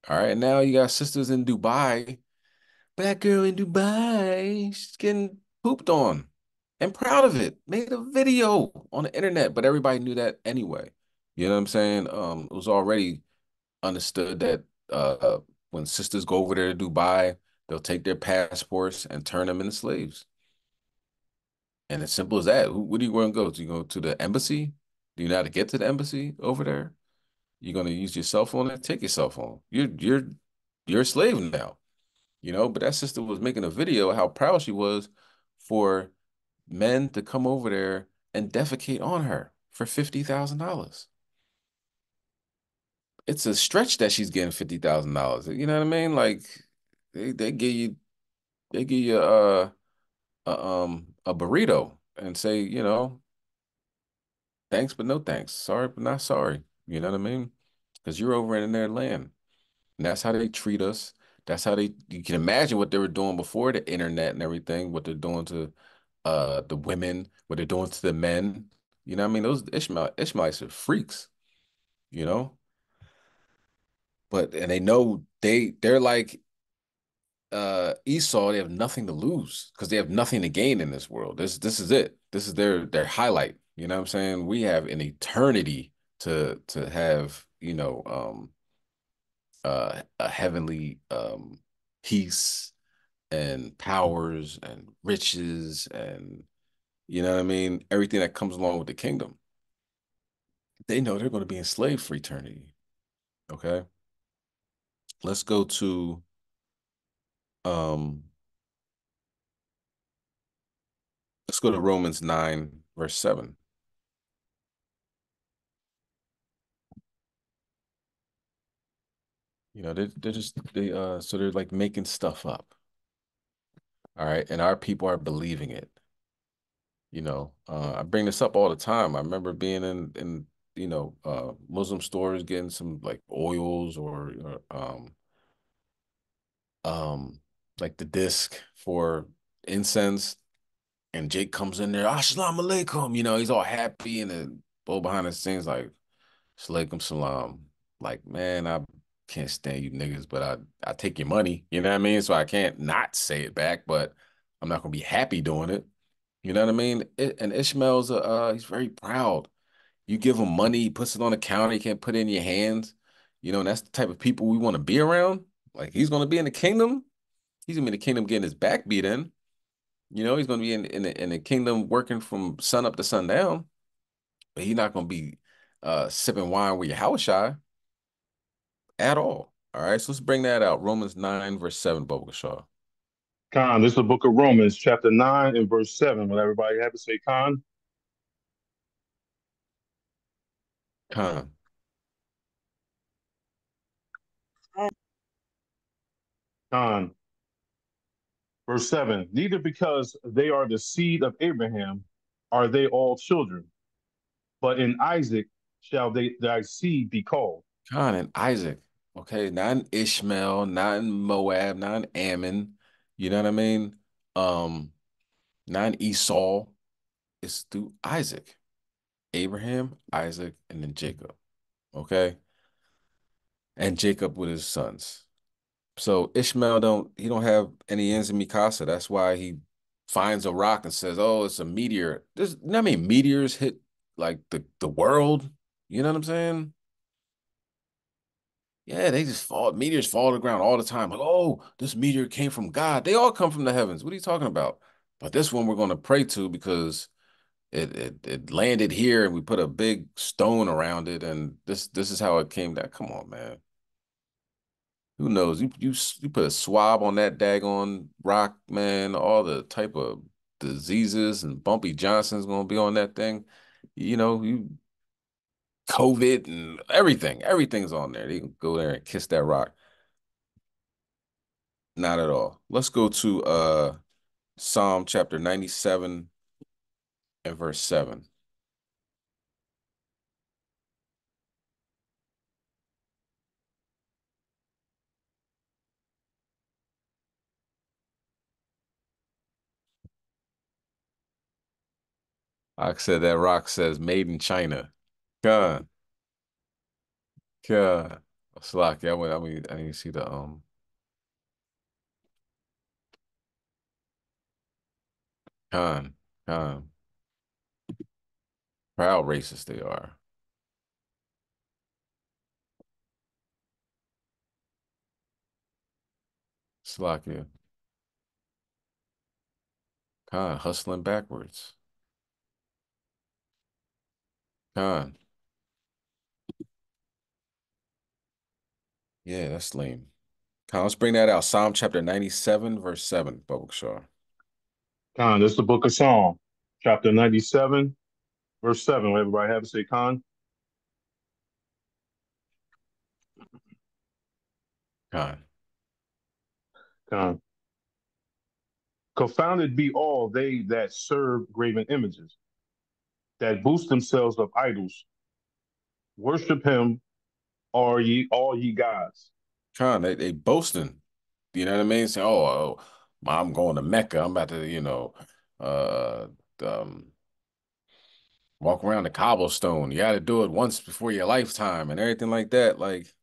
All right, now you got sisters in Dubai. Black girl in Dubai, she's getting pooped on and proud of it. Made a video on the internet, but everybody knew that anyway. You know what I'm saying? It was already understood that when sisters go over there to Dubai, they'll take their passports and turn them into slaves. And as simple as that. What do you want to go to? You go to the embassy? Do you know how to get to the embassy over there? You're gonna use your cell phone and take your cell phone. You're a slave now, But that sister was making a video how proud she was for men to come over there and defecate on her for $50,000. It's a stretch that she's getting $50,000. You know what I mean? Like they give you a burrito and say, thanks but no thanks, sorry but not sorry. You know what I mean? Because you're over in their land, and that's how they treat us. That's how you can imagine what they were doing before the internet and everything, what they're doing to the women, what they're doing to the men. You know what I mean? Those Ishmaelites are freaks, you know? And they know they're like Esau, they have nothing to lose because they have nothing to gain in this world. This is it. This is their highlight. You know what I'm saying? We have an eternity to have, a heavenly peace and powers and riches and what I mean? Everything that comes along with the kingdom. They know they're going to be enslaved for eternity. Okay. Let's go to um Romans 9, verse 7. They're like making stuff up. All right. And our people are believing it. I bring this up all the time. I remember being in Muslim stores getting some like oils or like the disc for incense, and Jake comes in there, Assalamu alaikum, he's all happy, and then go behind the scenes like, Alaikum salam. Like, man, I can't stand you niggas, but I take your money, you know what I mean? So I can't not say it back, but I'm not gonna be happy doing it. You know what I mean? And Ishmael's he's very proud. You give him money, he puts it on the counter, he can't put it in your hands. And that's the type of people we want to be around. Like he's gonna be in the kingdom. He's gonna be in the kingdom getting his back beat in. He's gonna be in the kingdom working from sun up to sundown, but he's not gonna be sipping wine with your house shy at all. All right, so let's bring that out. Romans 9, verse 7, Bubba Shaw. Khan, this is the book of Romans, chapter 9 and verse 7. Will everybody have to say Khan? Khan. Khan. Verse 7. Neither because they are the seed of Abraham are they all children, but in Isaac shall thy seed be called. Khan and Isaac. Okay, not in Ishmael, not in Moab, not in Ammon. You know what I mean? Um, not in Esau. It's through Isaac. Abraham, Isaac, and then Jacob. Okay. And Jacob with his sons. So Ishmael don't have any ends in Mikasa. That's why he finds a rock and says, "Oh, it's a meteor." There's not many meteors hit like the world. You know what I'm saying? Yeah, they just fall. Meteors fall to the ground all the time. Like, oh, this meteor came from God. They all come from the heavens. What are you talking about? But this one we're going to pray to because it landed here and we put a big stone around it, and this is how it came down. Come on, man. Who knows? You put a swab on that daggone rock, man. All the type of diseases and Bumpy Johnson's gonna be on that thing. You COVID and everything. Everything's on there. You can go there and kiss that rock. Not at all. Let's go to Psalm chapter 97 and verse 7. Like I said, that rock says made in China. God, God. Slack. Yeah, I need to see the con, con. Proud racist they are. Slack, yeah. Con, hustling backwards. Con. Yeah, that's lame. Con, let's bring that out. Psalm chapter 97, verse 7, Bubba Shaw. Khan, this is the book of Psalm, chapter 97, verse 7. Everybody have to say Khan. Con. Khan. Confounded be all they that serve graven images, that boost themselves of idols. Worship him, all ye gods. Con, they boasting. You know what I mean? Say, oh, I'm going to Mecca. I'm about to, uh um walk around the cobblestone. You got to do it once before your lifetime and everything like that. Like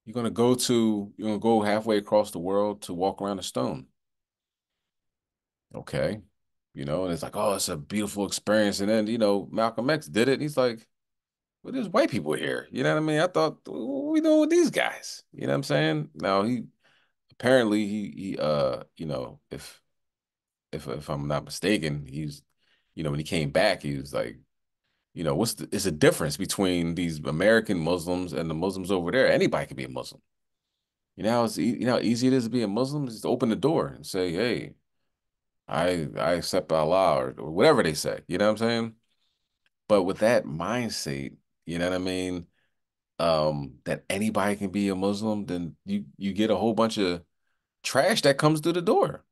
you're gonna go halfway across the world to walk around a stone. Okay. And it's like, oh, it's a beautiful experience. And then, Malcolm X did it. And he's like, well, there's white people here. You know what I mean? I thought, what we doing with these guys? You know what I'm saying? Now he apparently if I'm not mistaken, when he came back, he was like, it's a difference between these American Muslims and the Muslims over there. Anybody can be a Muslim. You know how easy it is to be a Muslim? Just open the door and say, hey, I accept Allah or whatever they say. You know what I'm saying? But with that mindset, you know what I mean? That anybody can be a Muslim, then you get a whole bunch of trash that comes through the door.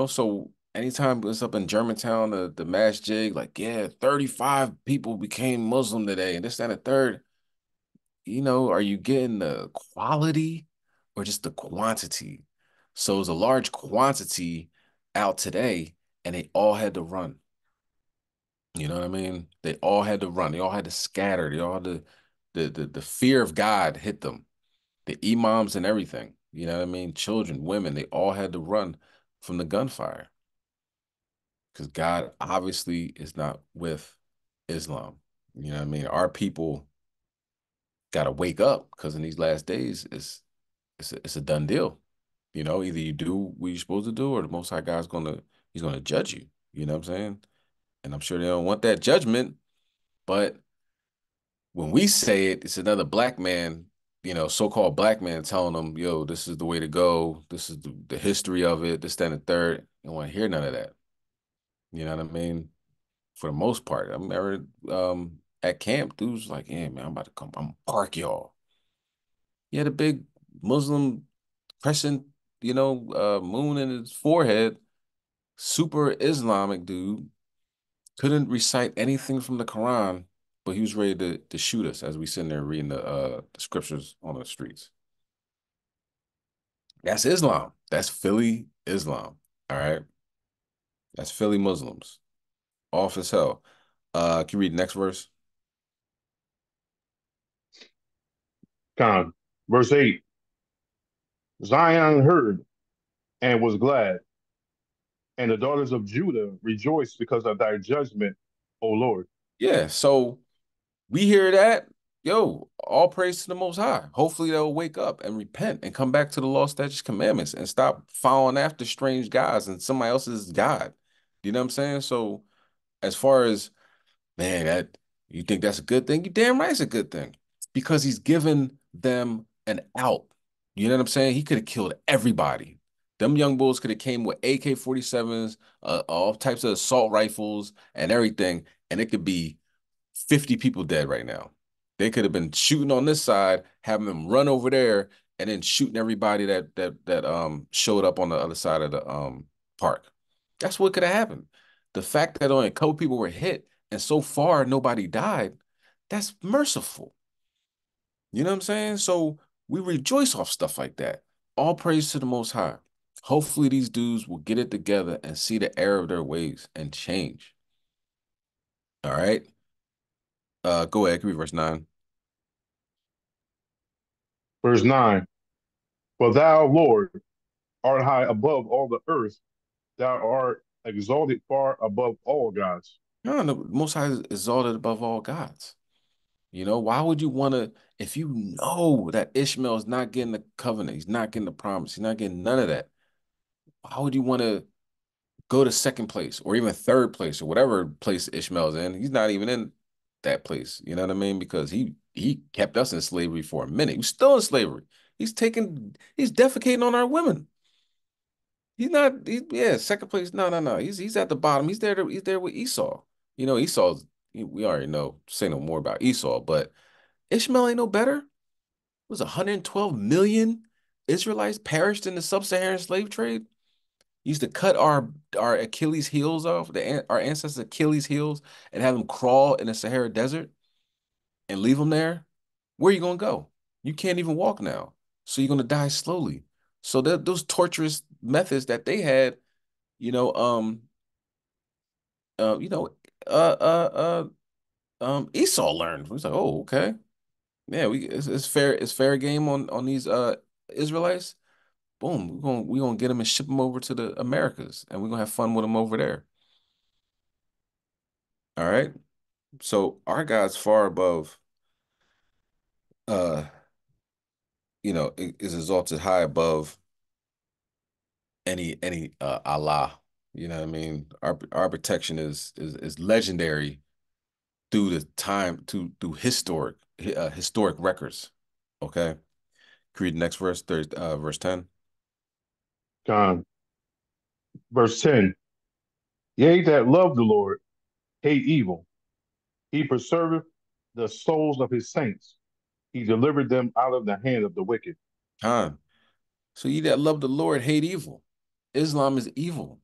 So anytime it's up in Germantown, the masjid, like, yeah, 35 people became Muslim today, and this, that, and the third. Are you getting the quality or just the quantity? So it's a large quantity out today, and they all had to run. You know what I mean? They all had to run. They all had to scatter. They all had to, the fear of God hit them. The imams and everything. You know what I mean? Children, women, they all had to run from the gunfire because God obviously is not with Islam. You know what I mean? Our people got to wake up because in these last days, it's a done deal. Either you do what you're supposed to do, or the Most High God's he's gonna judge you. You know what I'm saying? And I'm sure they don't want that judgment, but when we say it, it's another black man, so-called black man telling them, yo, this is the way to go. This is the history of it, this, that, and the third. You don't want to hear none of that. You know what I mean? For the most part. I remember at camp, dudes like, yeah, man, I'm about to come, I'm gonna park y'all. He had a big Muslim crescent, moon in his forehead, super Islamic dude, couldn't recite anything from the Quran, but he was ready to shoot us as we sitting there reading the scriptures on the streets. That's Islam. That's Philly Islam. All right. That's Philly Muslims. Off as hell. Can you read the next verse? Khan. Verse 8. Zion heard and was glad, and the daughters of Judah rejoiced because of thy judgment, O Lord. Yeah. So we hear that. Yo, all praise to the Most High. Hopefully they'll wake up and repent and come back to the law, statutes, commandments, and stop following after strange gods and somebody else's God. You know what I'm saying? So as far as, man, that you think that's a good thing? You damn right it's a good thing because he's given them an out. You know what I'm saying? He could have killed everybody. Them young bulls could have came with AK-47s, all types of assault rifles and everything, and it could be 50 people dead right now. They could have been shooting on this side, having them run over there, and then shooting everybody that showed up on the other side of the park. That's what could have happened. The fact that only a couple people were hit and so far nobody died, that's merciful. You know what I'm saying? So we rejoice off stuff like that. All praise to the Most High. Hopefully these dudes will get it together and see the error of their ways and change. All right. Go ahead. Give me verse 9. Verse 9. For thou, Lord, art high above all the earth. Thou art exalted far above all gods. No, the Most High is exalted above all gods. You know, why would you want to, if you know that Ishmael is not getting the covenant, he's not getting the promise, he's not getting none of that, why would you want to go to second place or even third place or whatever place Ishmael's in? He's not even in that place. You know what I mean? Because he kept us in slavery for a minute. He's still in slavery. He's defecating on our women. Yeah, second place. No, no, no. He's at the bottom. He's there with Esau. You know, we already know, say no more about Esau, but Ishmael ain't no better. It was 112 million Israelites perished in the sub-Saharan slave trade. Used to cut our Achilles heels off, our ancestors' Achilles heels, and have them crawl in the Sahara Desert and leave them there. Where are you gonna go? You can't even walk now, so you're gonna die slowly. So that those torturous methods that they had, you know, uh, you know, Esau learned. He was like, oh, okay, yeah, it's fair. It's fair game on these Israelites. Boom, we're gonna get them and ship them over to the Americas, and we're gonna have fun with them over there. All right. So our God's far above uh is exalted high above any Allah. You know what I mean? Our protection is legendary through the time through historic records. Okay. Can you read the next verse, verse 10. God. Verse 10. Yea, that love the Lord, hate evil. He preserveth the souls of his saints. He delivered them out of the hand of the wicked. Huh. So ye that love the Lord hate evil. Islam is evil.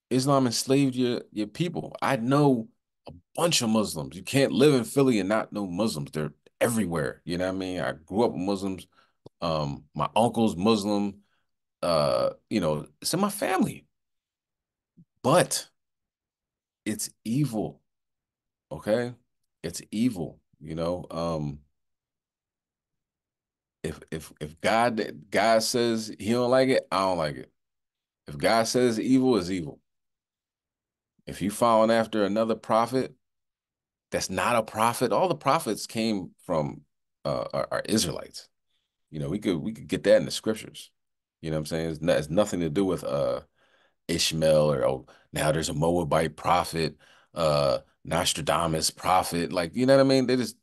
Islam enslaved your people. I know a bunch of Muslims. You can't live in Philly and not know Muslims. They're everywhere. You know what I mean? I grew up with Muslims. My uncle's Muslim. It's in my family. But it's evil. Okay? It's evil. If God says he don't like it, I don't like it. If God says evil is evil. If you following after another prophet that's not a prophet, all the prophets came from our Israelites. We could get that in the scriptures. You know what I'm saying? It's nothing to do with Ishmael or now there's a Moabite prophet, Nostradamus prophet. Like, you know what I mean? They just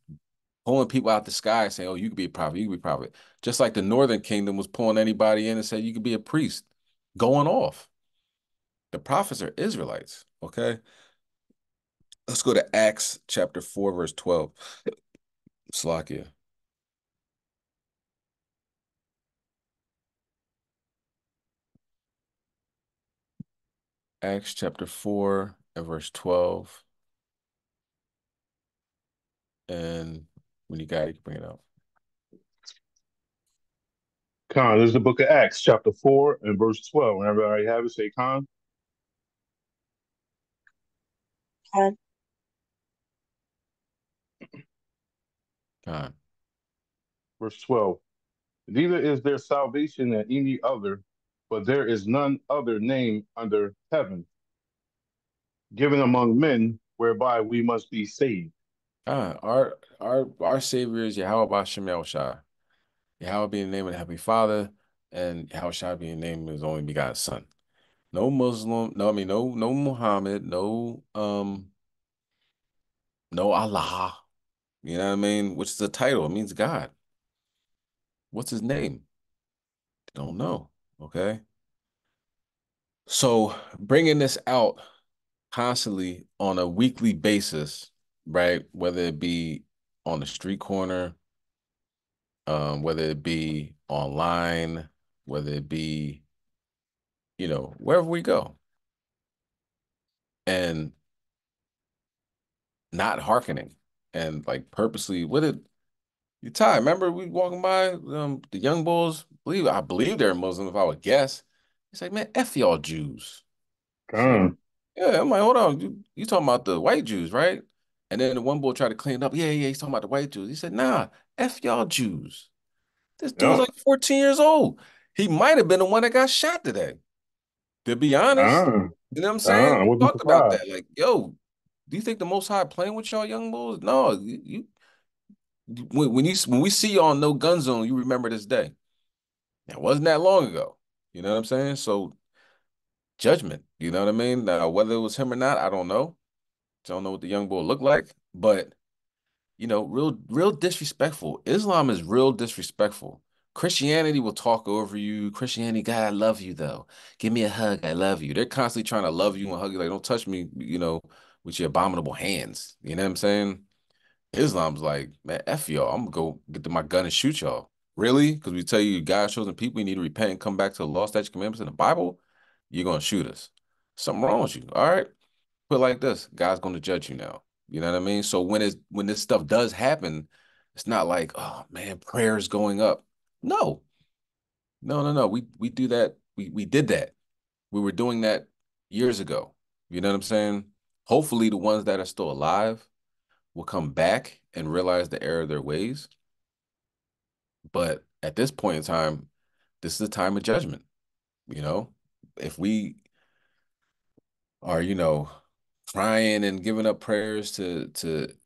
pulling people out the sky saying, oh, you could be a prophet, you could be a prophet. Just like the Northern Kingdom was pulling anybody in and said you could be a priest, going off. The prophets are Israelites, okay? Let's go to Acts chapter 4, verse 12. Slakia. Acts chapter 4 and verse 12. And when you got it, you can bring it up. Khan, this is the book of Acts, chapter 4 and verse 12. Whenever I have it, say Khan. Con. Khan. Verse 12. Neither is there salvation in any other, but there is none other name under heaven given among men whereby we must be saved. Our Savior is Yahweh Bashem Yahushua. Yahweh being the name of the Heavenly Father, and Yahushua being the name of his only begotten Son. No Muslim, no, I mean no Muhammad, no Allah. You know what I mean? Which is a title, it means God. What's his name? Don't know. Okay. So bringing this out constantly on a weekly basis, right? Whether it be on the street corner, whether it be online, whether it be, wherever we go, and not hearkening and like purposely, what did you Ty? Remember we walking by the young bulls? I believe they're Muslim if I would guess. He's like, man, F y'all Jews. It's like, Con, yeah, I'm like, hold on, you talking about the white Jews, right? And then the one bull tried to clean it up. Yeah, yeah, he's talking about the white Jews. He said, nah, F y'all Jews. This dude's yep, like 14 years old. He might have been the one that got shot today. To be honest, con, you know what I'm saying? con. I We wasn't talked about surprised. that. Like, yo, do you think the Most High playing with y'all young bulls? No, when we see y'all on No Gun Zone, you remember this day. It wasn't that long ago. You know what I'm saying? So judgment. You know what I mean? Now, whether it was him or not, I don't know. Don't know what the young bull looked like, but real disrespectful. Islam is real disrespectful. Christianity will talk over you. Christianity, God, I love you though. Give me a hug. I love you. They're constantly trying to love you and hug you. Like, don't touch me, with your abominable hands. You know what I'm saying? Islam's like, man, F y'all. I'm gonna go get to my gun and shoot y'all. Really? Because we tell you God's chosen people, you need to repent and come back to the law, statutes, commandments in the Bible. You're gonna shoot us. Something wrong with you. All right. Put it like this, God's gonna judge you now. You know what I mean? So when this stuff does happen, it's not like, oh man, prayers going up. No, no, no, no. We do that. We did that. We were doing that years ago. You know what I'm saying? Hopefully the ones that are still alive will come back and realize the error of their ways. But at this point in time, this is a time of judgment. You know, if we are, crying and giving up prayers to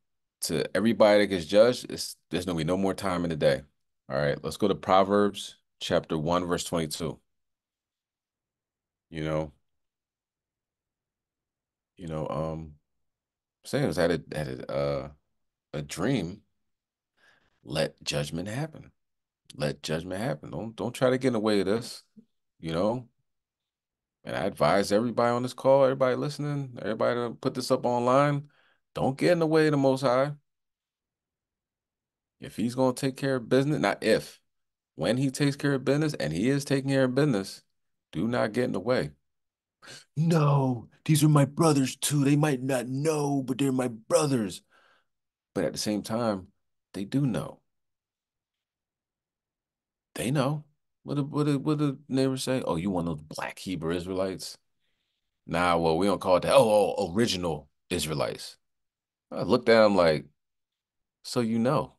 everybody that gets judged, there's gonna be no more time in the day. All right, let's go to Proverbs chapter 1, verse 22. You know, saying is a dream, let judgment happen. Let judgment happen. Don't try to get in the way of this, you know. And I advise everybody on this call, everybody listening, everybody to put this up online. Don't get in the way of the Most High. If he's gonna take care of business, not if, when he takes care of business, and he is taking care of business, do not get in the way. No, these are my brothers too. They might not know, but they're my brothers. But at the same time, they do know. They know. What the neighbors say? Oh, you one of those black Hebrew Israelites? Nah, well, we don't call it that. Oh, original Israelites. I looked at them like, so you know,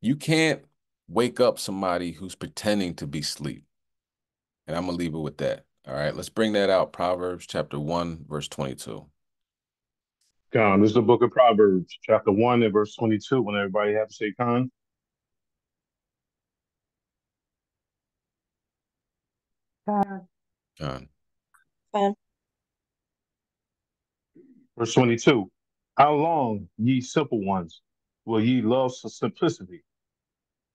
you can't wake up somebody who's pretending to be asleep. And I'm gonna leave it with that. All right, let's bring that out. Proverbs chapter 1, verse 22. Con, this is the book of Proverbs, chapter 1 and verse 22. When everybody have to say con. John. Verse 22. How long, ye simple ones, will ye love simplicity,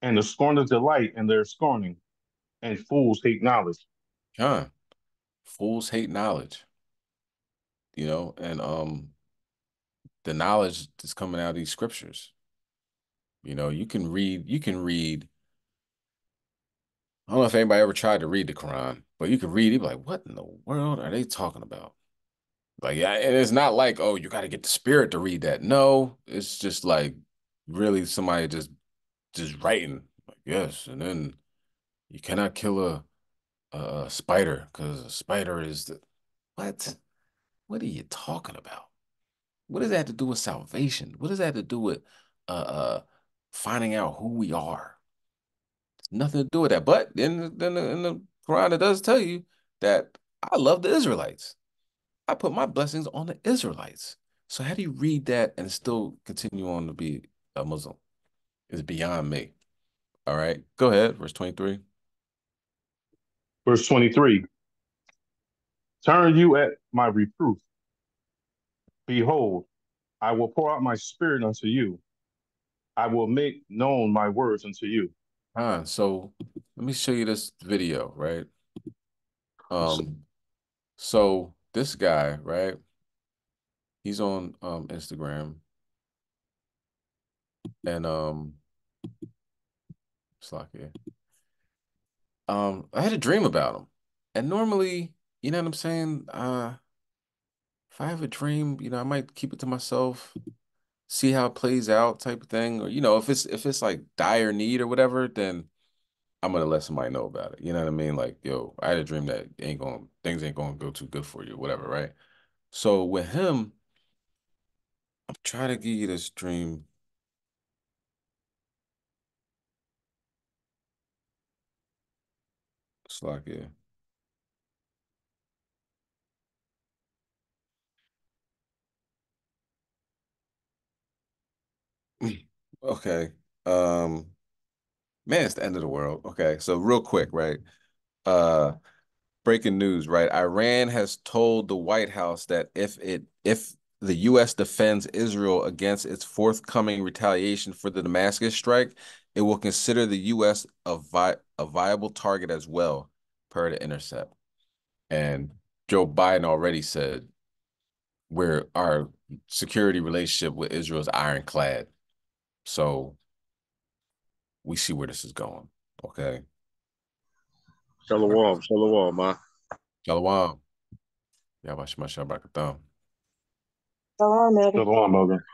and the scorners delight in their scorning, and fools hate knowledge? John. Fools hate knowledge, and the knowledge that's coming out of these scriptures. You can read. I don't know if anybody ever tried to read the Quran, but you can read, you be like, what in the world are they talking about? Like, yeah, and it's not like, oh, you got to get the spirit to read that. No, it's just like really somebody just writing. Like, yes, and then you cannot kill a spider because a spider is the what? What are you talking about? What does that have to do with salvation? What does that have to do with uh uh finding out who we are? It's nothing to do with that. But then in the Quran it does tell you that I love the Israelites. I put my blessings on the Israelites. So how do you read that and still continue on to be a Muslim? It's beyond me. All right. Go ahead. Verse 23. Verse 23. Turn you at my reproof. Behold, I will pour out my spirit unto you. I will make known my words unto you. So let me show you this video, right? So this guy, right? He's on Instagram, and it's like, yeah. I had a dream about him. And normally, you know what I'm saying? If I have a dream, I might keep it to myself, see how it plays out type of thing. Or, if it's like dire need or whatever, then I'm gonna let somebody know about it. You know what I mean? Like, yo, I had a dream that things ain't gonna go too good for you, whatever, right? So with him, I'm trying to give you this dream. It's like, yeah. Okay. Um, Man, it's the end of the world. Okay, so real quick, right? Uh, Breaking news, right? Iran has told the White House that if the U.S. defends Israel against its forthcoming retaliation for the Damascus strike, it will consider the U.S. a viable target as well, per the Intercept. And Joe Biden already said where our security relationship with Israel is ironclad. So we see where this is going. Okay. Shalom, shalom, ma. Shalom. Yabashima Shabakatam. Shalom, Elder. Shalom, mother.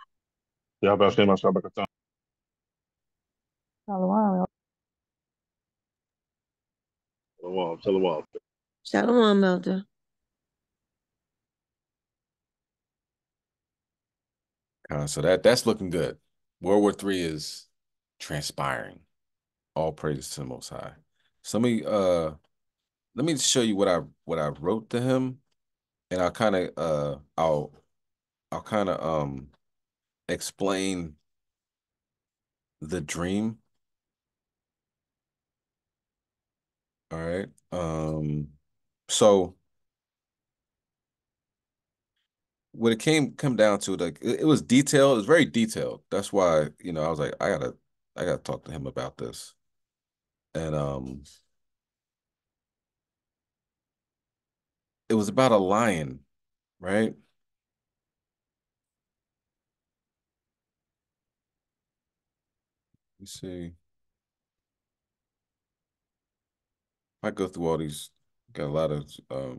Y'all about to say my Shabbat. Shalom. Shalom, shalom. Shalom, Elder. So that's looking good. World War III is transpiring. All praise to the Most High. So let me show you what I wrote to him, and I'll kind of explain the dream. All right. So when it come down to it, like it was detailed, it was very detailed. That's why, I was like, I gotta talk to him about this. And it was about a lion, right? You see, I go through all these, got a lot of a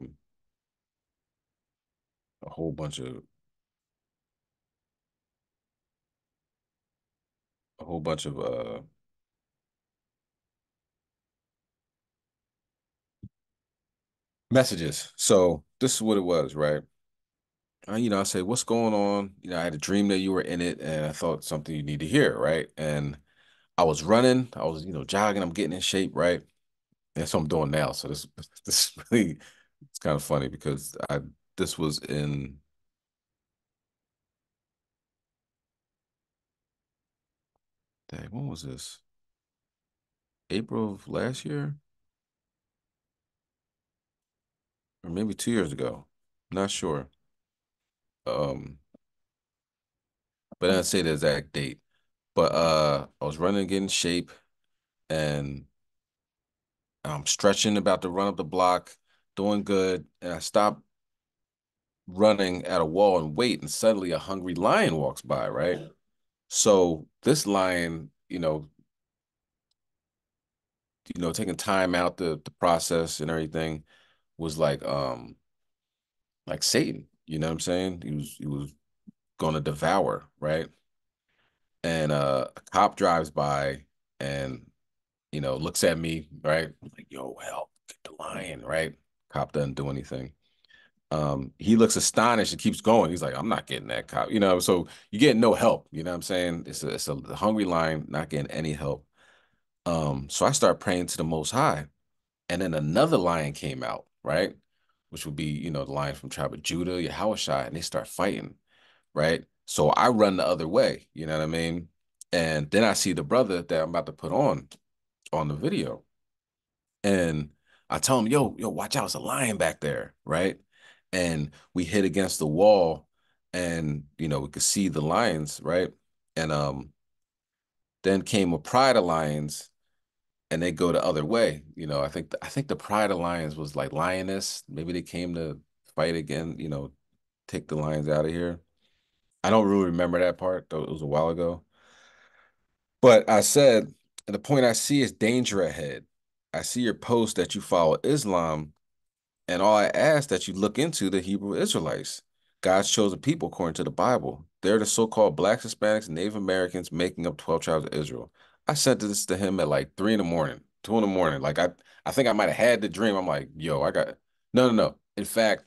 whole bunch of a whole bunch of messages. So this is what it was, right? I said, what's going on? I had a dream that you were in it, and I thought something you need to hear, right? And I was running, I was, jogging, I'm getting in shape, right? That's what I'm doing now. So this really, it's kind of funny because this was in, dang, when was this? April of last year? Or maybe 2 years ago. Not sure. Um, but I didn't say the exact date. But I was running, getting in shape, and I'm stretching, about to run up the block, doing good, and I stop running at a wall and wait, and suddenly a hungry lion walks by, right? So this lion, taking time out the process and everything was like Satan, you know what I'm saying? He was gonna devour, right? And a cop drives by and looks at me, right? Like, yo, help, get the lion, right? Cop doesn't do anything. He looks astonished and keeps going. He's like, I'm not getting that cop, so you get no help, you know what I'm saying? It's a hungry lion, not getting any help. So I start praying to the Most High, and then another lion came out, right? Which would be, the lion from tribe of Judah, Yahushua, and they start fighting, right? So I run the other way, you know what I mean? And then I see the brother that I'm about to put on the video. And I tell him, yo, watch out, it's a lion back there, right? And we hit against the wall and we could see the lions, right? And then came a pride of lions and they go the other way. I think the Pride of Lions was like lioness. Maybe they came to fight again, take the lions out of here. I don't really remember that part, though it was a while ago. But I said, the point I see is danger ahead. I see your post that you follow Islam, and all I ask that you look into the Hebrew Israelites, God's chosen people according to the Bible. They're the so-called Blacks, Hispanics, and Native Americans making up 12 tribes of Israel. I sent this to him at like 3 in the morning, 2 in the morning. Like I think I might have had the dream. I'm like, yo, I got no, no, no. In fact,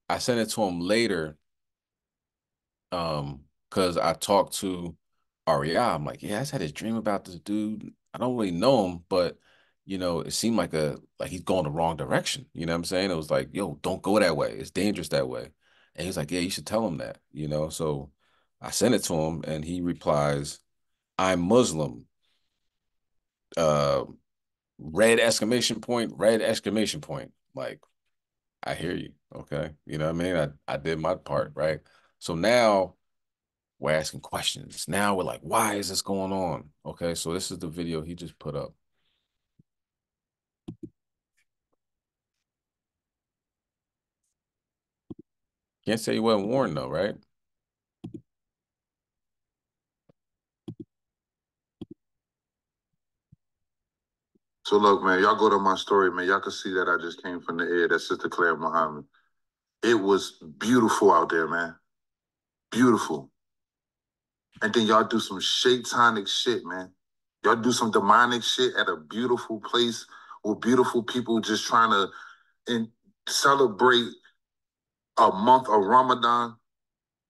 I sent it to him later, because I talked to Aria. I'm like, yeah, I just had this dream about this dude. I don't really know him, but it seemed like he's going the wrong direction. You know what I'm saying? It was like, yo, don't go that way. It's dangerous that way. And he's like, yeah, you should tell him that. So I sent it to him and he replies, I'm Muslim. Uh, red exclamation point, red exclamation point. Like, I hear you. Okay. You know what I mean? I did my part, right? So now we're asking questions. Now we're like, why is this going on? Okay, so this is the video he just put up. Can't say he wasn't warned though, right? So look, man, y'all go to my story, man. Y'all can see that I just came from the air. That's Sister Claire Muhammad. It was beautiful out there, man. Beautiful. And then y'all do some shaitanic shit, man. Y'all do some demonic shit at a beautiful place with beautiful people just trying to celebrate a month of Ramadan.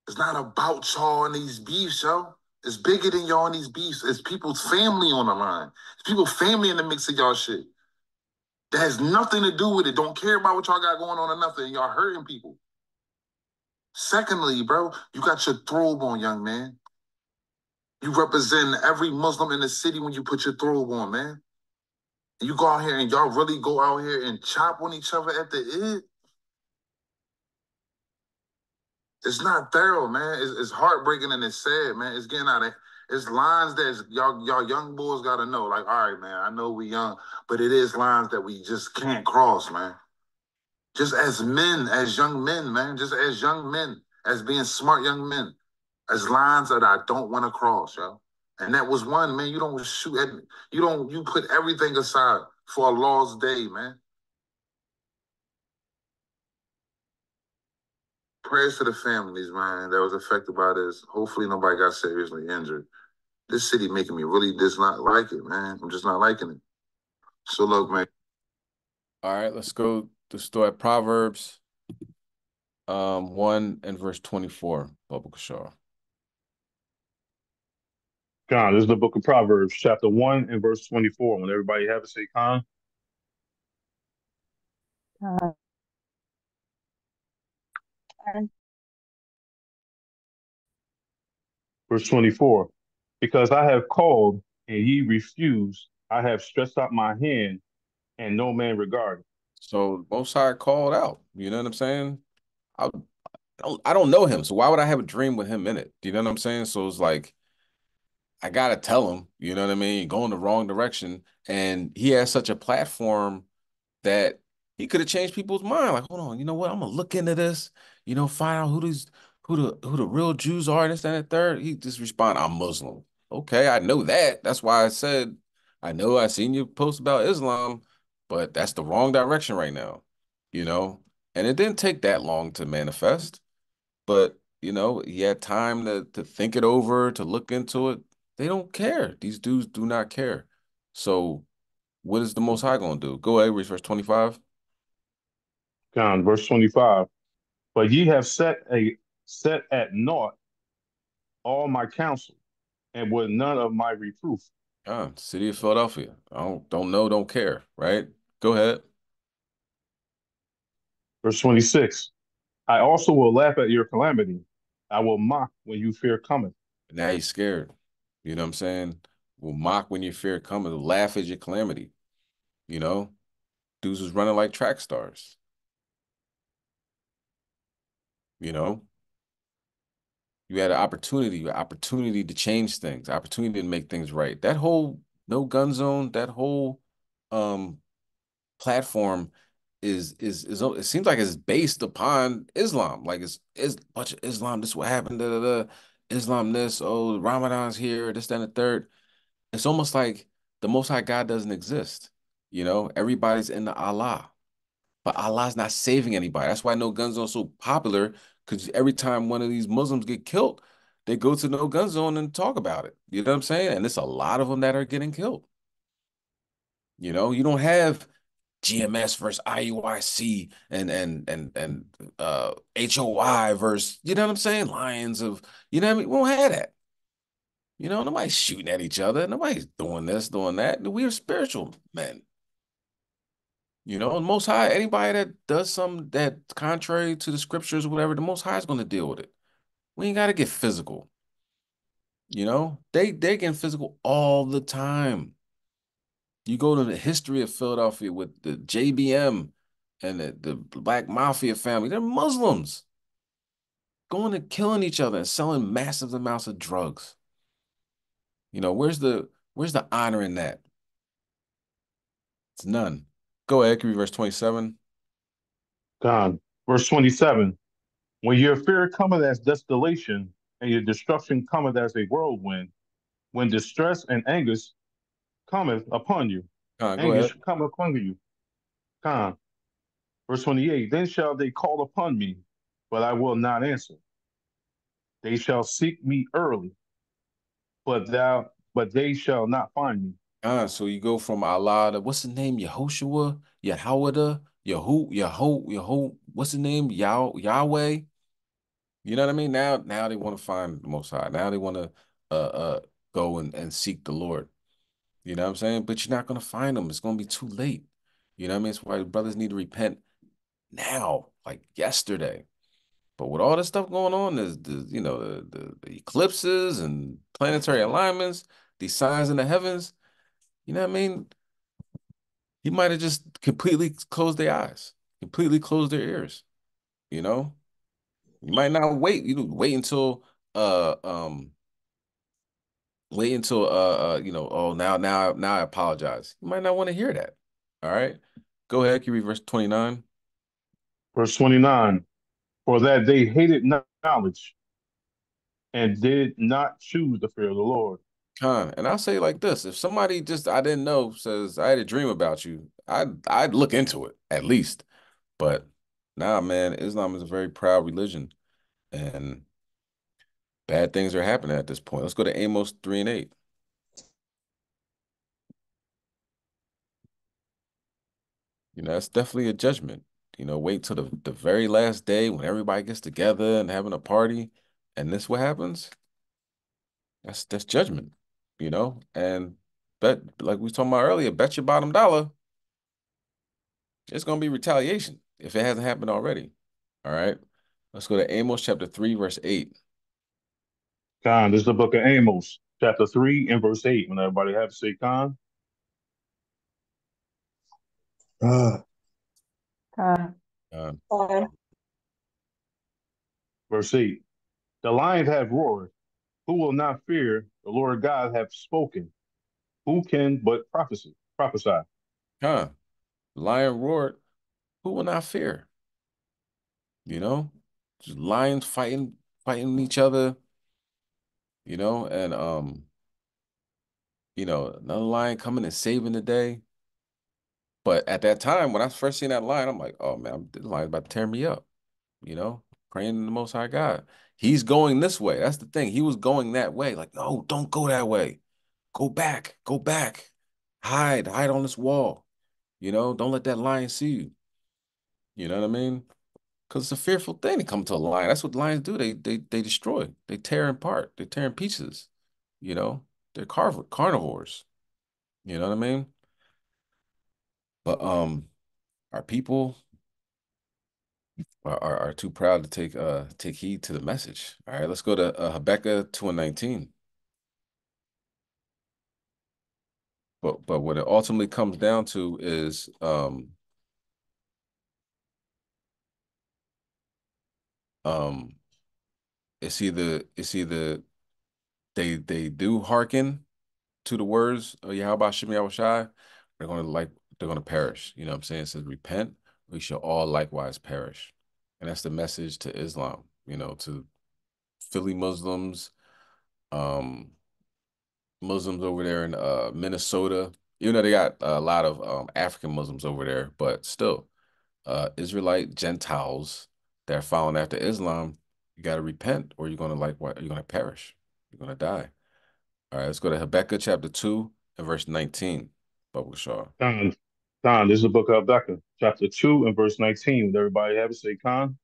It's not about y'all and these beefs, yo. It's bigger than y'all and these beefs. It's people's family on the line. It's people's family in the mix of y'all shit. That has nothing to do with it. Don't care about what y'all got going on or nothing. Y'all hurting people. Secondly, bro, you got your throbe on, young man. You represent every Muslim in the city when you put your throbe on, man. And you go out here and y'all really go out here and chop on each other at the end. It's not thorough, man. It's heartbreaking and it's sad, man. It's getting out of. It's lines that y'all young boys gotta know. Like, all right, man, I know we young, but it is lines that we just can't cross, man. Just as men, as young men, man. Just as young men, as being smart young men. As lines that I don't want to cross, yo. And that was one, man. You don't shoot at me. You put everything aside for a lost day, man. Prayers to the families, man, that was affected by this. Hopefully nobody got seriously injured. This city making me really just not like it, man. I'm just not liking it. So look, man. All right, let's go to start Proverbs 1 and verse 24, Baba Kashar. Khan, this is the book of Proverbs, chapter 1 and verse 24. When everybody have it, say Khan. Verse 24. Because I have called and ye refused, I have stretched out my hand and no man regarded. So Most High called out. You know what I'm saying? I don't know him, so why would I have a dream with him in it? Do you know what I'm saying? So it's like I gotta tell him, you know what I mean? Going the wrong direction. And he has such a platform that he could have changed people's mind. Like, hold on, you know what? I'm gonna look into this, find out who the real Jews are, and this and that third. He just respond, I'm Muslim. Okay, I know that. That's why I said, I know I seen you post about Islam, but that's the wrong direction right now, you know? And it didn't take that long to manifest, but he had time to think it over, to look into it. They don't care. These dudes do not care. So what is the Most High gonna do? Go ahead, read verse 25. Khan, verse 25. But ye have set at naught all my counsel, and with none of my reproof. City of Philadelphia. I don't know, don't care, right? Go ahead. Verse 26. I also will laugh at your calamity. I will mock when you fear cometh. Now he's scared. You know what I'm saying? Will mock when your fear cometh, laugh at your calamity. You know, dudes was running like track stars. You know, you had an opportunity to change things, opportunity to make things right. That whole No gun zone. That whole um platform is it seems like it's based upon Islam. Like it's a bunch of Islam. This is what happened. Da, da, da. Islam this. Oh, Ramadan's here. This, that, and the third. It's almost like the Most High God doesn't exist. Everybody's in the Allah, but Allah's not saving anybody. That's why no gun zone is so popular. Because every time one of these Muslims get killed, they go to no gun zone and talk about it. You know what I'm saying? And it's a lot of them that are getting killed. You don't have GMS versus IUIC and HOI versus, you know what I'm saying? Lions of, you know what I mean? We don't have that. Nobody's shooting at each other. Nobody's doing this, doing that. We are spiritual men. And Most High, anybody that does something that's contrary to the scriptures or whatever, the Most High is going to deal with it. We ain't got to get physical. They getting physical all the time. You go to the history of Philadelphia with the JBM and the Black Mafia family. They're Muslims going and killing each other and selling massive amounts of drugs. Where's the honor in that? It's none. Go ahead, give me verse 27. God. Verse 27. When your fear cometh as desolation, and your destruction cometh as a whirlwind, when distress and anguish cometh upon you, Go ahead. anguish cometh upon you. Con. Verse 28. Then shall they call upon me, but I will not answer. They shall seek me early, but they shall not find me. So you go from Allah to what's his name? Yehoshua, Yahweh, what's his name? Yahweh. You know what I mean? Now they want to find the Most High. Now they want to go and seek the Lord. You know what I'm saying? But you're not gonna find them. It's gonna be too late. You know what I mean? It's why brothers need to repent now, like yesterday. But with all this stuff going on, there's the eclipses and planetary alignments, these signs in the heavens. You know what I mean? He might have just completely closed their eyes, completely closed their ears. You know, you might not wait. Uh um wait until oh, now I apologize. You might not want to hear that. All right. Go ahead, can you read verse 29? Verse 29. For that they hated knowledge and did not choose the fear of the Lord. And I'll say it like this: if somebody just I didn't know says I had a dream about you, I'd look into it at least. But nah, man, Islam is a very proud religion, and bad things are happening at this point. Let's go to Amos 3 and 8. That's definitely a judgment. Wait till the very last day when everybody gets together and having a party, and this what happens. That's judgment. And bet like we was talking about earlier, bet your bottom dollar it's gonna be retaliation if it hasn't happened already. All right. Let's go to Amos chapter 3, verse 8. Con, this is the book of Amos, chapter 3 and verse 8. When everybody have to say con. Uh, Uh, Verse 8. The lions have roared. Who will not fear? The Lord God hath spoken. Who can but prophesy? Lion roared, who will not fear? You know, just lions fighting each other, and another lion coming and saving the day. But at that time, when I first seen that lion, I'm like, oh man, this lion's about to tear me up, you know, praying to the Most High God. He's going this way. That's the thing. He was going that way. Like, no, don't go that way. Go back. Hide on this wall. Don't let that lion see you. You know what I mean? Because it's a fearful thing to come to a lion. That's what lions do. They destroy. They tear in part. They tear in pieces. You know, they're carnivores. You know what I mean? But our people are too proud to take heed to the message. All right, let's go to Habakkuk 2 and 19. But what it ultimately comes down to is um it's either they do hearken to the words of Yahweh Shem Yahweh Shai, they're gonna perish. You know what I'm saying? It says, repent, we shall all likewise perish. And that's the message to Islam, to Philly Muslims, um, Muslims over there in Minnesota. Even though they got a lot of African Muslims over there, but still, Israelite Gentiles that are following after Islam, you got to repent, or you're gonna you're gonna perish. You're gonna die. All right, let's go to Habakkuk chapter 2 and verse 19. Baruch Shah. Khan, Khan, this is the book of Habakkuk, chapter 2 and verse 19. Would everybody have it? Say Khan.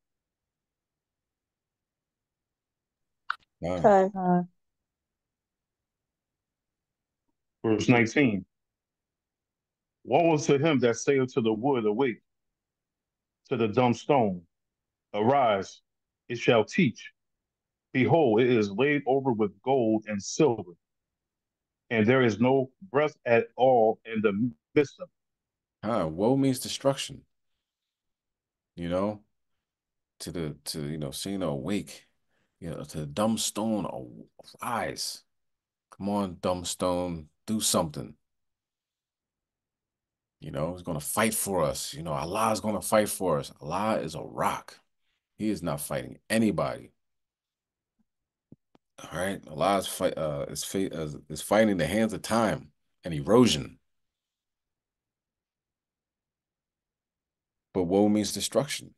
Fine. Okay. Verse 19. Woe unto him that saith to the wood, awake, to the dumb stone, arise, it shall teach. Behold, it is laid over with gold and silver, and there is no breath at all in the midst of Woe means destruction, you know, seeing awake, to the dumb stone, arise. Come on, dumb stone, do something. He's gonna fight for us. Allah is gonna fight for us. Allah is a rock. He is not fighting anybody. All right. Allah is fighting the hands of time and erosion. But woe means destruction.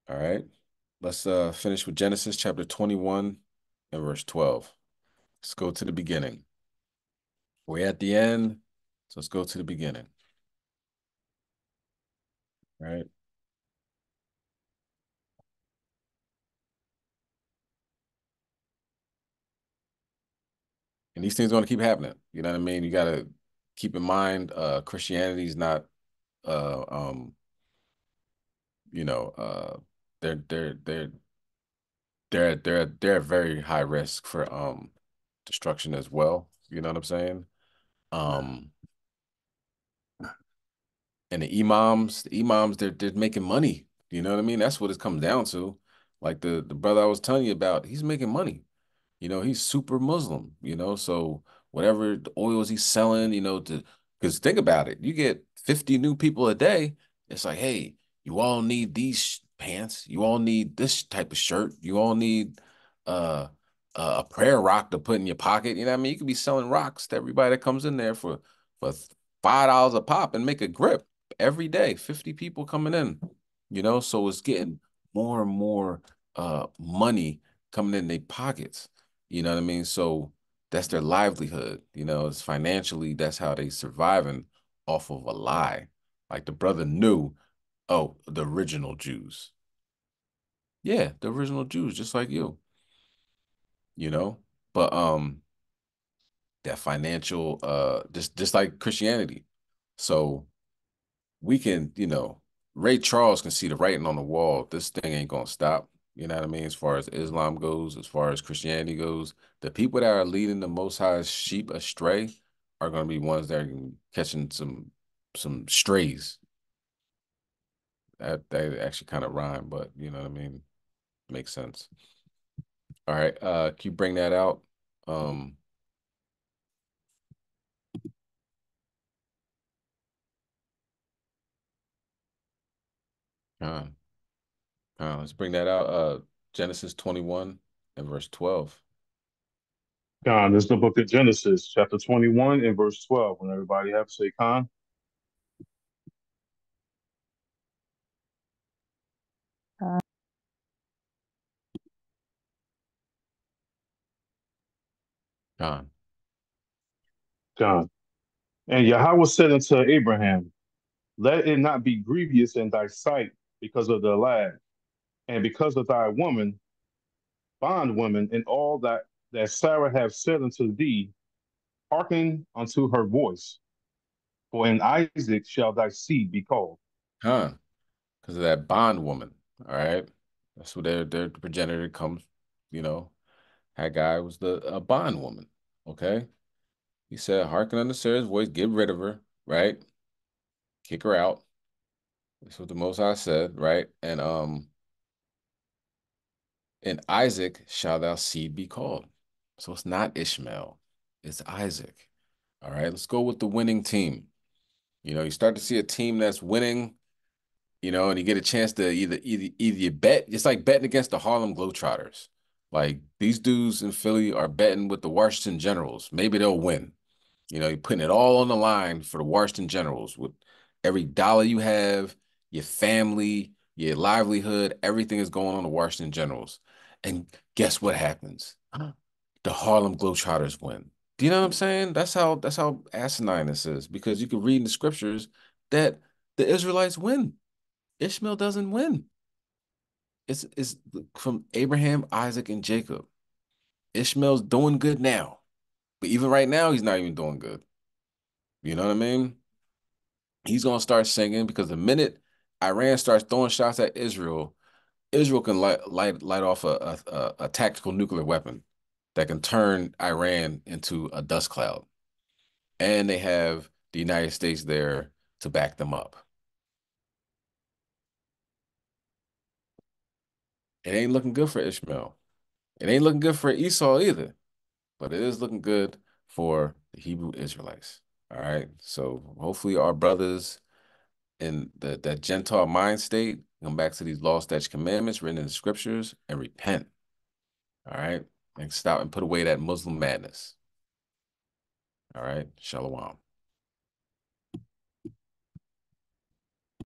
All right. Let's finish with Genesis chapter 21 and verse 12. Let's go to the beginning. We're at the end, so let's go to the beginning. All right. And these things are going to keep happening. You know what I mean? You got to keep in mind, Christianity is not, uh, um, you know, uh, they're they're they're they're at very high risk for destruction as well. You know what I'm saying? Um, and the imams, they're making money. You know what I mean? That's what it comes down to. Like the brother I was telling you about, he's making money. He's super Muslim, so whatever the oils he's selling, because think about it, you get 50 new people a day. It's like, hey, you all need these pants, you all need this type of shirt, you all need uh a prayer rock to put in your pocket. You know what I mean? You could be selling rocks to everybody that comes in there for $5 a pop and make a grip every day. 50 people coming in, so it's getting more and more money coming in their pockets. You know what I mean? So that's their livelihood. It's financially, that's how they surviving off of a lie. Like the brother knew, oh, the original Jews. Yeah, the original Jews, just like you know. But that financial, just like Christianity. So we can, Ray Charles can see the writing on the wall. This thing ain't gonna stop. You know what I mean? As far as Islam goes, as far as Christianity goes, the people that are leading the Most High's sheep astray are gonna be ones that are catching some strays. That actually kind of rhyme, but you know what I mean? Makes sense. All right, can you bring that out? Um, uh, let's bring that out. Genesis 21 and verse 12. Khan. This is the book of Genesis, chapter 21 and verse 12. When everybody have to say Khan. John. Khan. And Yahweh said unto Abraham, let it not be grievous in thy sight because of the lad, and because of thy bondwoman, and all that Sarah hath said unto thee, hearken unto her voice. For in Isaac shall thy seed be called. Huh. Because of that bondwoman. All right. That's where their progenitor comes, you know. Haggai was the a bondwoman. Okay. He said, hearken unto Sarah's voice, get rid of her, right? Kick her out. That's what the Most High said, right? And in Isaac shall thou seed be called. So it's not Ishmael, it's Isaac. All right, let's go with the winning team. You start to see a team that's winning, and you get a chance to either you bet. It's like betting against the Harlem Globetrotters. Like these dudes in Philly are betting with the Washington Generals. Maybe they'll win. You're putting it all on the line for the Washington Generals with every dollar you have, your family, your livelihood, everything is going on the Washington Generals. And guess what happens? The Harlem Globetrotters win. Do you know what I'm saying? That's how asinine this is, because you can read in the scriptures that the Israelites win. Ishmael doesn't win. It's from Abraham, Isaac, and Jacob. Ishmael's doing good now, but even right now, he's not even doing good. You know what I mean? He's gonna start singing because the minute Iran starts throwing shots at Israel, Israel can light off a tactical nuclear weapon that can turn Iran into a dust cloud. And they have the United States there to back them up. It ain't looking good for Ishmael. It ain't looking good for Esau either, but it is looking good for the Hebrew Israelites. All right. So hopefully our brothers in that Gentile mind state come back to these law, statutes, commandments written in the scriptures and repent. All right. And stop and put away that Muslim madness. All right. Shalom.